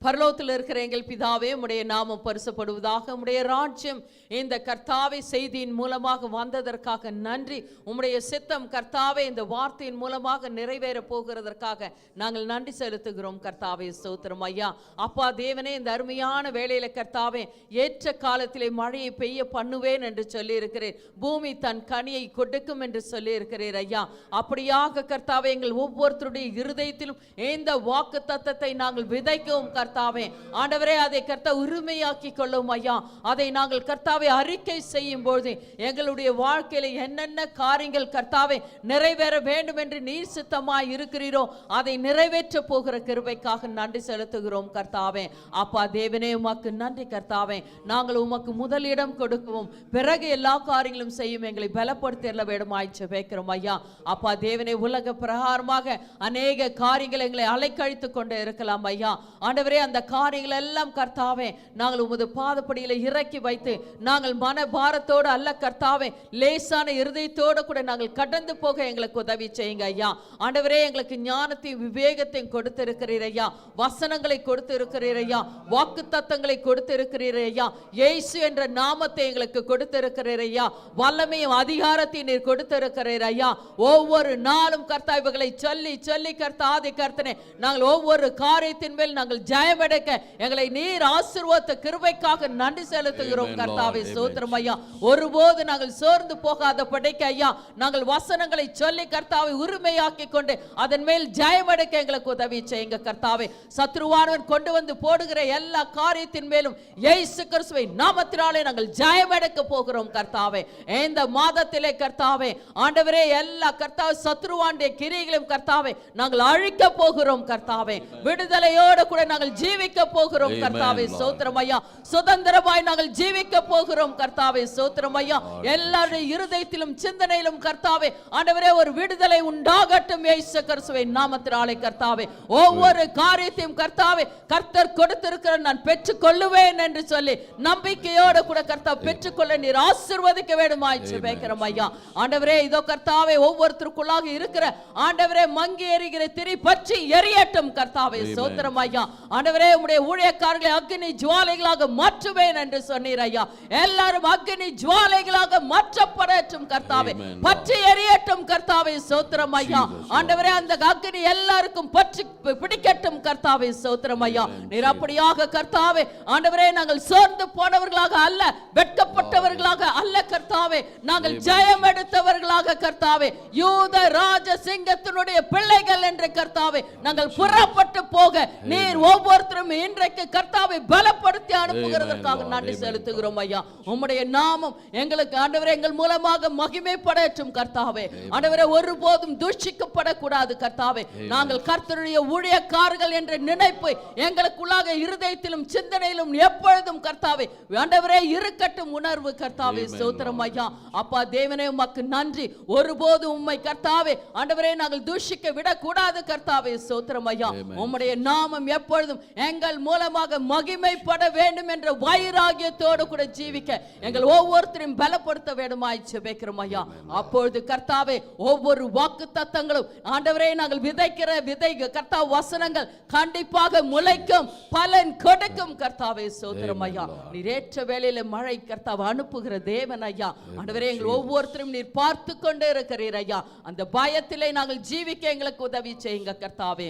பரலோகத்தில் இருக்கிற எங்கள் பிதாவே, உம்முடைய நாமம் பரிசுப்படுவதாக. உம்முடைய ராஜ்யம் இந்த கர்த்தாவே செய்தியின் மூலமாக வந்ததற்காக நன்றி. உம்முடைய சித்தம் கர்த்தாவே இந்த வார்த்தையின் மூலமாக நிறைவேற போகிறதற்காக நாங்கள் நன்றி செலுத்துகிறோம் கர்த்தாவே. ஸ்தோத்திரம் ஐயா. அப்பா தேவனே, இந்த அருமையான வேளையில கர்த்தாவே ஏற்ற காலத்திலே மழையை பெய்ய பண்ணுவேன் என்று சொல்லி இருக்கிறேன். பூமி தன் கனியை கொடுக்கும் என்று சொல்லி இருக்கிறீர் ஐயா. அப்படியாக கர்த்தாவே எங்கள் ஒவ்வொருத்தருடைய இருதயத்திலும் இந்த வாக்கு தத்தத்தை நாங்கள் விதைக்கவும் கர்த்தாவே. ஆண்டவரே, அதை கர்த்தா உரிமையாக்கி கொள்ளும் ஐயா. அதை நாங்கள் கர்த்தாவை அறிக்கை செய்யும் பொழுது எங்களுடைய வாழ்க்கையில என்னென்ன காரியங்கள் கர்த்தாவே நிறைவேற வேண்டும் என்று நீர் சித்தமாய் இருக்கிறீரோ அதை நிறைவேற்ற போகிற கிருபைக்காக நன்றி செலுத்துகிறோம் கர்த்தாவே. அப்பா தேவனே, உமக்கு நன்றி கர்த்தாவே. நாங்கள் உமக்கு முதலிடம் கொடுக்கவும் பிறகு எல்லா காரியங்களும் செய்யும் எங்களை பலப்படுத்த வேண்டுமாய் ஜெபிக்கிறோம் ஐயா. அப்பா தேவனே, உலக பிரகாரமாக அநேக காரியங்கள் எங்களை அலைக்கழித்து கொண்டு இருக்கலாம் ஐயா. ஆண்டவரே, அந்த காரியங்கள் எல்லாம் கர்த்தாவே நாங்கள் உமது பாதப்படியில இறக்கி வைத்து நாங்கள் மன பாரத்தோடு அல்ல கர்த்தாவே, லேசான இருதயத்தோடு கூட நாங்கள் கடந்து போக எங்களுக்கு உதவி செய்யுங்க ஐயா. ஆண்டவரே, எங்களுக்கு ஞானத்தையும் விவேகத்தையும் கொடுத்திருக்கிறீர் ஐயா. வசனங்களை கொடுத்திருக்கிறீர் ஐயா. வாக்கு தத்தங்களை கொடுத்திருக்கிறீர் ஐயா. இயேசு என்ற நாமத்தை எங்களுக்கு கொடுத்திருக்கிறீர் ஐயா. வல்லமையும் அதிகாரத்தையும் நீர் கொடுத்திருக்கிறீர் ஐயா. ஒவ்வொரு நாளும் கர்த்தா இவர்களை சொல்லி சொல்லி கர்த்தாதி கர்த்தனே நாங்கள் ஒவ்வொரு காரியத்தின் மேல் நாங்கள் ஜெயமெடுக்க எங்களை நீர் ஆசீர்வாத கிருபைக்காக நன்றி செலுத்துகிறோம் கர்த்தாவே. ஸ்தோத்திரம் ஐயா. ஒருபோது நாங்கள் சோர்ந்து போகாத படிக்க ஐயா நாங்கள் வசனங்களை சொல்லி கர்த்தாவை உரிமையாக்கி கொண்டு அதன் மேல் ஜெயமெடுக்க எங்களுக்கு உதவி செய்யுங்க கர்த்தாவே. சத்ருவானவன் கொண்டு வந்து போடுகிற எல்லா காரியத்தின் மேலும் இயேசு கிறிஸ்துவின் நாமத்தினாலே நாங்கள் ஜெயமெடுக்க போகிறோம் கர்த்தாவே. இந்த மாதத்திலே கர்த்தாவே ஆண்டவரே எல்லா கர்த்தாவே சத்ருவானுடைய கிரியைகளையும் கர்த்தாவே நாங்கள் அழிக்க போகிறோம் கர்த்தாவே. விடுதலையோடு கூட நாங்கள் ஜீவிக்க போகிறோம் கர்த்தாவே. ஸ்தோத்திரம் ஐயா. சுதந்திரமாய் நாங்கள் ஜீவிக்க போகிறோம் கர்த்தாவே. ஸ்தோத்திரம் ஐயா. எல்லாருடைய இருதயத்திலும் சிந்தனையிலும் கர்த்தாவே ஆண்டவரே ஒரு விடுதலை உண்டாகட்டும் இயேசு கிறிஸ்துவின் நாமத்தினாலே கர்த்தாவே. ஒவ்வொரு காரியத்தையும் கர்த்தாவே கர்த்தர் கொடுத்திருக்கிற நான் பெற்றுக் கொள்ளுவேன் என்று சொல்லி நம்பிக்கையோடு கூட கர்த்தா பெற்றுக்கொள்ள நீர் ஆசீர்வதிக்க வேண்டுமாய் ஜெபிக்கிறோம் ஐயா. ஆண்டவரே, இதோ கர்த்தாவே ஒவ்வொருத்தருக்குள்ளாக இருக்கிற ஆண்டவரே மங்கி எரிகிற திரி பற்றி எரியட்டும் கர்த்தாவே. ஸ்தோத்திரம் ஐயா. ஆண்டவரே, உம்முடைய ஊழியக்காரர்களை அக்கினி ஜுவாலைகளாக மாற்றுவேன் என்று சொன்னீர் ஐயா. எல்லாரும் அக்கினி ஜுவாலைகளாக மாற்றப்படட்டும் கர்த்தாவே. பற்றி எரியட்டும் கர்த்தாவே. ஸ்தோத்திரம் ஐயா. ஆண்டவரே, அந்த அக்கினி எல்லாருக்கும் பற்றி பிடிக்கட்டும் கர்த்தாவே. ஸ்தோத்திரம் ஐயா. நீர் அப்படியாக கர்த்தாவே ஆண்டவரே நாங்கள் சோர்ந்து போனவர்களாக அல்ல, வெட்கப்பட்டவர்களாக அல்ல கர்த்தாவே, நாங்கள் ஜெயம் எடுத்தவர்களாக கர்த்தாவே, யூத ராஜ சிங்கத்தினுடைய பிள்ளைகள் என்று கர்த்தாவே நாங்கள் புறப்பட்டு போக நீர் ஒவ்வொருத்தரும் இன்றைக்கு கர்த்தாவை பலப்படுத்தி அனுப்புகிறதற்காக நன்றி செலுத்துகிறோம் ஐயா. உம்முடைய நாமம் எங்களுக்கு ஆண்டவரே எங்கள் மூலமாக மகிமைப்படட்டும் கர்த்தாவே. ஆண்டவரே, ஒருபோதும் தூஷிக்கப்படக்கூடாது கர்த்தாவே. நாங்கள் கர்த்தருடைய ஊழியக்காரர்கள் என்ற நினைப்பு எங்களுக்குள்ளாக இருதயத்திலும் சிந்தனையிலும் எப்பொழுதும் கர்த்தாவே ஆண்டவரே இருக்கட்டும் உணர்வு கர்த்தாவே. ஸ்தோத்திரம் ஐயா. அப்பா தேவனே, உமக்கு நன்றி. ஒருபோதும் உம்மை கர்த்தாவே ஆண்டவரே நாங்கள் தூஷிக்க விடக்கூடாது கர்த்தாவே. ஸ்தோத்திரம் ஐயா. உம்முடைய நாமம் எப்பொழுதும் எங்கள் மூலமாக மகிமைப்பட வேண்டும் என்ற வைராகியத்தோடு கூட ஜீவிக்க எங்கள் ஒவ்வொருத்தரையும் பலப்படுத்த வேண்டுமாய் ஜெபிக்கிறோம் ஐயா. அப்பொழுது கர்த்தாவே ஒவ்வொரு வாக்குத்தத்தங்களும் ஆண்டவரே நாங்கள் விதைக்கிற விதை கர்த்தாவே வசனங்கள் கண்டிப்பாக முளைக்கும், பலன் கொடுக்கும் கர்த்தாவே. ஸ்தோத்திரம் ஐயா. நீர் ஏற்ற வேளையில மழை கர்த்தாவே அனுப்புகிற தேவன் ஐயா. ஆண்டவரே எங்கள் ஒவ்வொருத்தரும் நீர் பார்த்து கொண்டே இருக்கிறீர் ஐயா. அந்த பயத்திலே நாங்கள் ஜீவிக்க எங்களுக்கு உதவி செய்யுங்க கர்த்தாவே.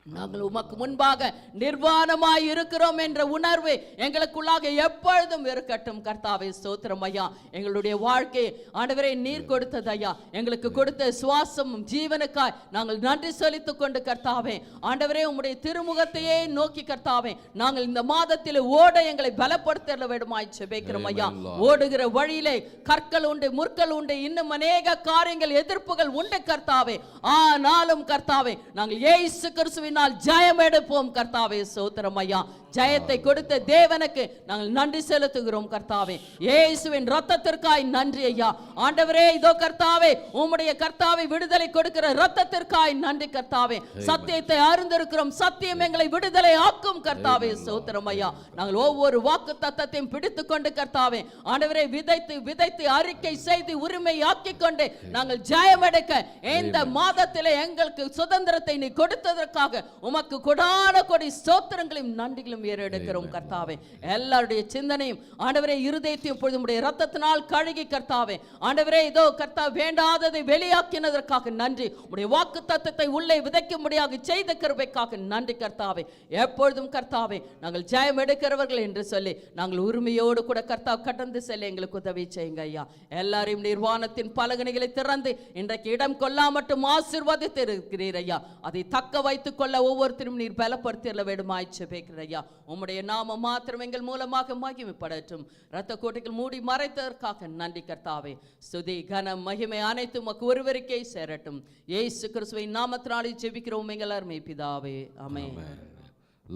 நாங்கள் உமக்கு முன்பாக நிர்வாணமாய் இருக்கிறோம் என்ற உணர்வு எங்களுக்குள்ளாக எப்பொழுதும் இருக்கட்டும் கர்த்தாவே. ஸ்தோத்திரம் ஐயா. எங்களுடைய வாழ்க்கை ஆண்டவரே நீர் கொடுத்தது ஐயா. எங்களுக்கு கொடுத்த சுவாசமும் ஜீவனுக்காய் நாங்கள் நன்றி செலுத்திக் கொண்டு கர்த்தாவே ஆண்டவரே உம்முடைய திருமுகத்தையே நோக்கி கர்த்தாவே நாங்கள் இந்த மாதத்தில் ஓட எங்களை பலப்படுத்த வேண்டுமாய் ஜெபிக்கிறோம் ஐயா. ஓடுகிற வழியிலே கற்கள் உண்டு, முற்கள் உண்டு, இன்னும் அநேக காரியங்கள் எதிர்ப்புகள் உண்டு கர்த்தாவே. ஆனாலும் கர்த்தாவே நாங்கள் இயேசு கிறிஸ்துவின் ஜெயம் எடுப்போம் கர்த்தாவே. ஸ்தோத்திரம் ஐயா. ஜெயத்தை கொடுத்த தேவனுக்கு நாங்கள் நன்றி செலுத்துகிறோம் கர்த்தாவே. இயேசுவின் இரத்தத்திற்காய் நன்றி ஐயா. ஆண்டவரே இதோ கர்த்தாவே உம்முடைய கர்த்தாவை விடுதலை கொடுக்கிற இரத்தத்திற்காய் நன்றி கர்த்தாவே. சத்தியத்தை அறிந்திருக்கிறோம், சத்தியம் எங்களை விடுதலை ஆக்கும் கர்த்தாவே. ஸ்தோத்திரம் ஐயா. நாங்கள் ஒவ்வொரு வாக்கு தத்தத்தையும் பிடித்துக் கொண்டு கர்த்தாவே ஆண்டவரே விதைத்து விதைத்து அறிக்கை செய்து உரிமை ஆக்கிக் கொண்டு நாங்கள் ஜெயம் எடுக்க இந்த மாதத்திலே எங்களுக்கு சுதந்திரத்தை நீ கொடுத்ததற்காக உமக்கு கொடான கொடி ஸ்தோத்திரங்களையும் நன்றிகளும் ஏறெடுக்கிறோம் கர்த்தாவே. எல்லாருடைய சிந்தனையும் ஆண்டவரே இருதயத்தையும் இப்பொழுது உம்முடைய இரத்தத்தினால் கழுகி கர்த்தாவே ஆண்டவரே இதோ கர்த்தா வேண்டாததை வெளியாக்கினதற்காக நன்றி. உம்முடைய வாக்கு தத்தத்தை உள்ளே விதைக்கும்படியாக செய்த கிருபைக்காக நன்றி கர்த்தாவே. எப்பொழுதும் கர்த்தாவே நாங்கள் ஜெயம் எடுக்கிறவர்கள் என்று சொல்லி நாங்கள் உரிமையோடு கூட கர்த்தா கடந்து செல்ல எங்களுக்கு உதவி செய்யுங்க ஐயா. எல்லாரையும் நிர்வாணத்தின் பலகணிகளை திறந்து இன்றைக்கு இடம் கொள்ளாமட்டும் ஆசீர்வாதித்து இருக்கிறீர் ஐயா. அதை தக்க வைத்துக் கொள்ள ஒவ்வொருத்தரும் நீர் பலப்படுத்திட வேண்டுமாய் ஜெபிக்கிறேன் ஐயா. உம்முடைய நாமம் மாத்திரம் எங்கள் மூலமாக மகிமைப்படட்டும். இரத்த கோட்டைகள் மூடி மறைத்ததற்காக நன்றி கர்த்தாவே. ஸ்துதி கனம் மகிமை அனைத்தும் உமக்கு ஒருவருக்கே சேரட்டும். இயேசு கிறிஸ்துவின் நாமத்தினாலே ஜெபிக்கிறோம் எங்கள் அருமை பிதாவே. ஆமென்.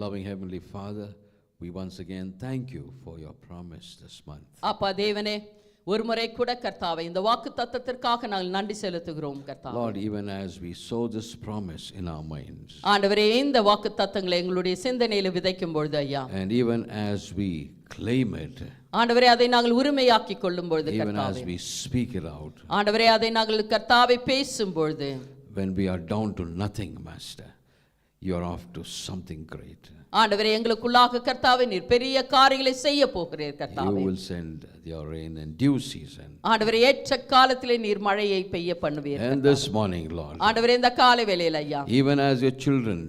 Loving Heavenly Father, we once again thank you for your promise this month. அப்பா தேவனே ஒரு முறை கூட கர்த்தாவே இந்த வாக்கு தத்தத்திற்காக நாங்கள் நன்றி செலுத்துகிறோம் கர்த்தாவே. Lord, even as we sow this promise in our minds, ஆண்டவரே இந்த வாக்கு தத்தங்களை எங்களுடைய சிந்தனையில விதைக்கும் பொழுது ஐயா, and even as we claim it, ஆண்டவரே அதை நாங்கள் உரிமையாக்கி கொள்ளும் பொழுது even கர்த்தாவே, as we speak it out, ஆண்டவரே அதை நாங்கள் கர்த்தாவே பேசும் பொழுது, when we are down to nothing, Master, you are off to something great. ஆண்டவரே எங்களுக்குள்ளாக கர்த்தாவே நீர் பெரிய காரியங்களை செய்ய போகிறீர் கர்த்தாவே. You will send your rain in due season. ஆண்டவரே ஏற்ற காலத்திலே நீர் மழையை பெய்ய பண்ணுவீர். And this morning, Lord, ஆண்டவரே இந்த காலை வேளையில ஐயா, even as your children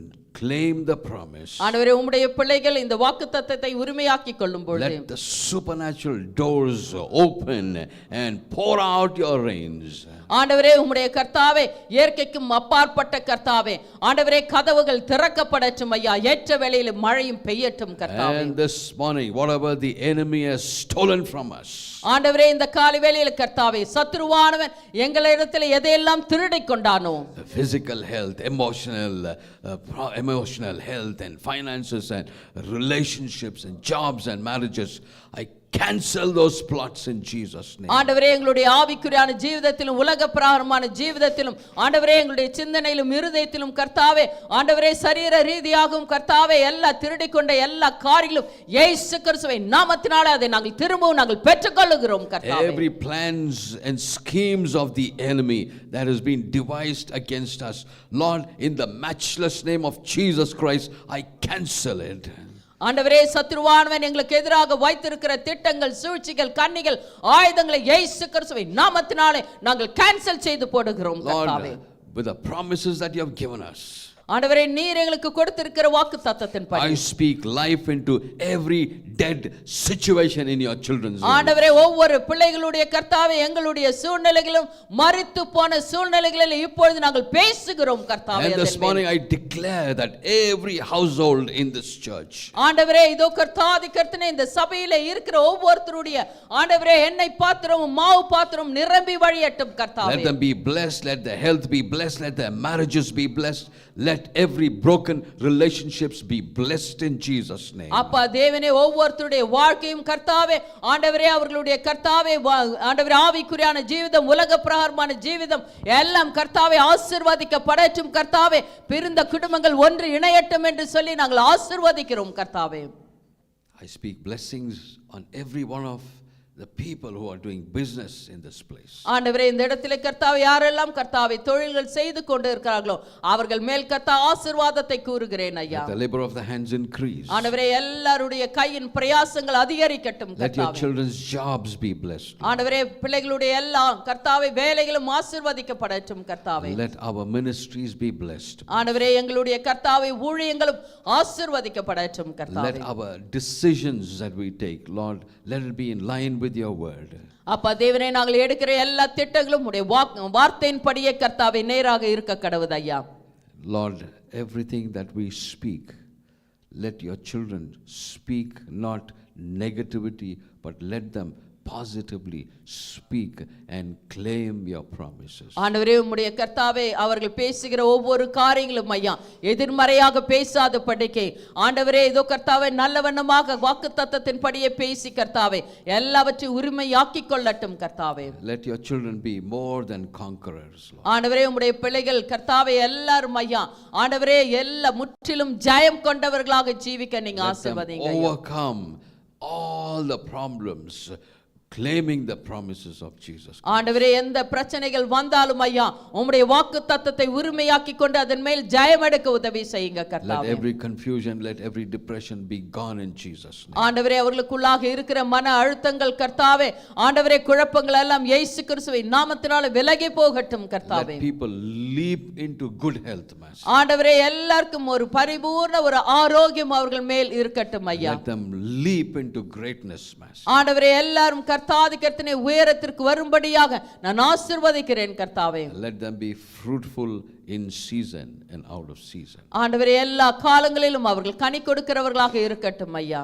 claim the promise, ஆண்டவரே உம்முடைய பிள்ளைகள் இந்த வாக்குத்தத்தத்தை உரிமையாக்கி கொள்ளும் பொழுது, let the supernatural doors open and pour out your rains. ஆண்டவரே உம்முடைய கர்த்தாவே இயற்கைக்கும் அப்பாற்பட்ட கர்த்தாவே ஆண்டவரே கதவுகள் திறக்கப்படட்டும் ஐயா. ஏற்ற வேளையில் மழையும் பெய்யட்டும் கர்த்தாவே. And this morning, whatever the enemy has stolen from us, ஆண்டவரே இந்த காலை வேளையில் கர்த்தாவே சத்துருவானவன் எங்களிடத்தில் எதையெல்லாம் திருடிக் கொண்டானோ, physical health, emotional health and finances and relationships and jobs and marriages, I cancel those plots in Jesus name. ஆண்டவரே எங்களுடைய ஆவிக்குரியான ஜீவிதத்திலும் உலக பிரகாரமான ஜீவிதத்திலும் ஆண்டவரே எங்களுடைய சிந்தனையிலும் இருதயத்திலும் கர்த்தாவே ஆண்டவரே சரீர ரீதியாகவும் கர்த்தாவே எல்லா திருடிக் கொண்ட எல்லா காரியங்களும் இயேசு கிறிஸ்துவின் நாமத்தினாலே அதை நாங்கள் திரும்பவும் நாங்கள் பெற்றுக்கொள்ளுகிறோம் கர்த்தாவே. Every plans and schemes of the enemy that has been devised against us, Lord, in the matchless name of Jesus Christ, I cancel it. ஆண்டவரே சத்துருவானவன் எங்களுக்கு எதிராக வைத்திருக்கிற திட்டங்கள், சூழ்ச்சிகள், கண்ணிகள், ஆயுதங்களை இயேசு கிறிஸ்துவின் நாமத்தினாலே நாங்கள் கேன்சல் செய்து போடுகிறோம் கர்த்தாவே. With the promises that you have given us, ஆண்டவரே நீர் எங்களுக்கு கொடுத்திருக்கிற வாக்குத்தத்தத்தின்படி I speak life into every dead situation in your children's life. ஆண்டவரே ஒவ்வொரு பிள்ளைகளுடைய கர்த்தாவே எங்களுடைய சூழ்நிலைகளும் மரித்து போன சூழ்நிலைகளில் இப்பொழுது நாங்கள் பேசுகிறோம் கர்த்தாவே. And this morning I declare that every household in this church, ஆண்டவரே இதோ கர்த்தாதி கர்த்தனே இந்த சபையிலே இருக்கிற ஒவ்வொருத்தருடைய ஆண்டவரே எண்ணெய் பாத்திரமும் மாவு பாத்திரமும் நிரம்பி வழியட்டும் கர்த்தாவே. let them be blessed, let their health be blessed, let their marriages be blessed, let let every broken relationships be blessed in Jesus' name. அப்பா தேவனே ஒவ்வொருத்தருடைய வாழ்க்கையும் கர்த்தாவே ஆண்டவரே அவர்களுடைய கர்த்தாவே ஆண்டவரே ஆவிக்குரியான ஜீவிதம் உலக பிரகாரமான ஜீவிதம் எல்லாம் கர்த்தாவே ஆசீர்வதிக்கப்படட்டும் கர்த்தாவே பிரிந்த குடும்பங்கள் ஒன்று இணையட்டும் என்று சொல்லி நாங்கள் ஆசீர்வதிக்கிறோம் கர்த்தாவே. I speak blessings on every one of the people who are doing business in this place. ஆண்டவரே இந்த இடத்திலே கர்த்தாவே யாரெல்லாம் கர்த்தாவே தொழில்கள் செய்து கொண்டு இருக்கிறார்களோ அவர்கள் மேல் கர்த்தா ஆசீர்வாதத்தை கூறுகிறேன் ஐயா. Let the labor of the hands increase. ஆண்டவரே எல்லாருடைய கையின் பிரயாசங்கள் அதிகரிக்கட்டும் Let your கர்த்தாவே. children's jobs be blessed. ஆண்டவரே பிள்ளைகளுடைய எல்லாம் கர்த்தாவே வேலைகளும் ஆசீர்வதிக்கப்படட்டும் கர்த்தாவே. Let our ministries be blessed. ஆண்டவரே எங்களுடைய கர்த்தாவே ஊழியங்களும் ஆசீர்வதிக்கப்படட்டும் கர்த்தாவே. Let our decisions that we take, Lord, let it be in line with your word. அப்பா தேவனே நாங்கள் எடுக்கிற எல்லா திட்டங்களும் உடைய வார்த்தையின் படியே கர்த்தாவே நேராக இருக்க கடவுது ஐயா. Lord, everything that we speak, let your children speak not negativity, but let them positively speak and claim your promises. ஆண்டவரே உம்முடைய கர்த்தாவே அவர்கள் பேசுகிற ஒவ்வொரு காரியங்களும் ஐயா எதிர்மறையாக பேசாத படிக்கை ஆண்டவரே இதோ கர்த்தாவே நல்லவண்ணமாக வாக்குத்தத்தத்தின் படியே பேசி கர்த்தாவே எல்லாவற்றையும் உரிமையாக்கி கொள்ளட்டும் கர்த்தாவே. Let your children be more than conquerors, Lord. ஆண்டவரே உம்முடைய பிள்ளைகள் கர்த்தாவே எல்லாரும் ஐயா ஆண்டவரே எல்லா முற்றிலும் ஜெயம் கொண்டவர்களாக ஜீவிக்க நீங்க Let them ஆசீர்வதிங்க. overcome all the problems, claiming the promises of Jesus. ஆண்டவரே எந்த பிரச்சனைகள் வந்தாலும் ஐயா உம்முடைய வாக்குத்தத்தத்தை உரிமையாக்கி கொண்டு அதன் மேல் ஜெயம் எடுக்க உதவி செய்யுங்க Let கர்த்தாவே. every confusion, let every depression be gone in Jesus' name. ஆண்டவரே அவர்களுக்குள்ளாக இருக்கிற மன அழுத்தங்கள் கர்த்தாவே ஆண்டவரே குழப்பங்கள் எல்லாம் இயேசு கிறிஸ்துவின் நாமத்தினால விலகி போகட்டும் கர்த்தாவே. Let people leap into good health, Master. ஆண்டவரே எல்லாருக்கும் ஒரு பரிபூர்ண ஒரு ஆரோக்கியம் அவர்கள் மேல் இருக்கட்டும் ஐயா. Let them leap into greatness, Master. ஆண்டவரே எல்லாரும் கர்த்தாதி கர்த்தனை உயரத்திற்கு வரும்படியாக நான் ஆசீர்வதிக்கிறேன் கர்த்தாவே. Let them be fruitful in season and out of season. ஆண்டவரே எல்லா காலங்களிலும் அவர்கள் கனி கொடுக்கிறவர்களாக இருக்கட்டும் ஐயா.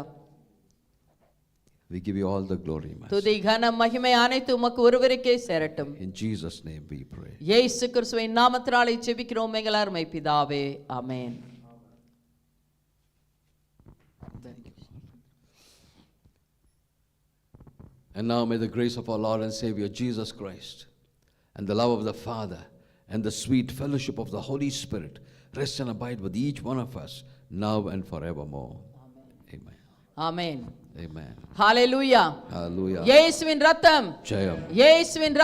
We give you all the glory, Master. துதி கன மகிமை அனைத்து உமக்கு ஒருவருக்கே சேரட்டும். In Jesus' name we pray. இயேசு கிறிஸ்துவின் நாமத்தினாலே ஜெபிக்கிறோம் எங்கள் அருமை பிதாவே. ஆமென். And now may the grace of our Lord and Savior Jesus Christ and the love of the Father and the sweet fellowship of the Holy Spirit rest and abide with each one of us now and forevermore. Amen. Amen. Amen. Hallelujah. Hallelujah. இயேசுவின் இரத்தம் Jayam. இயேசுவின்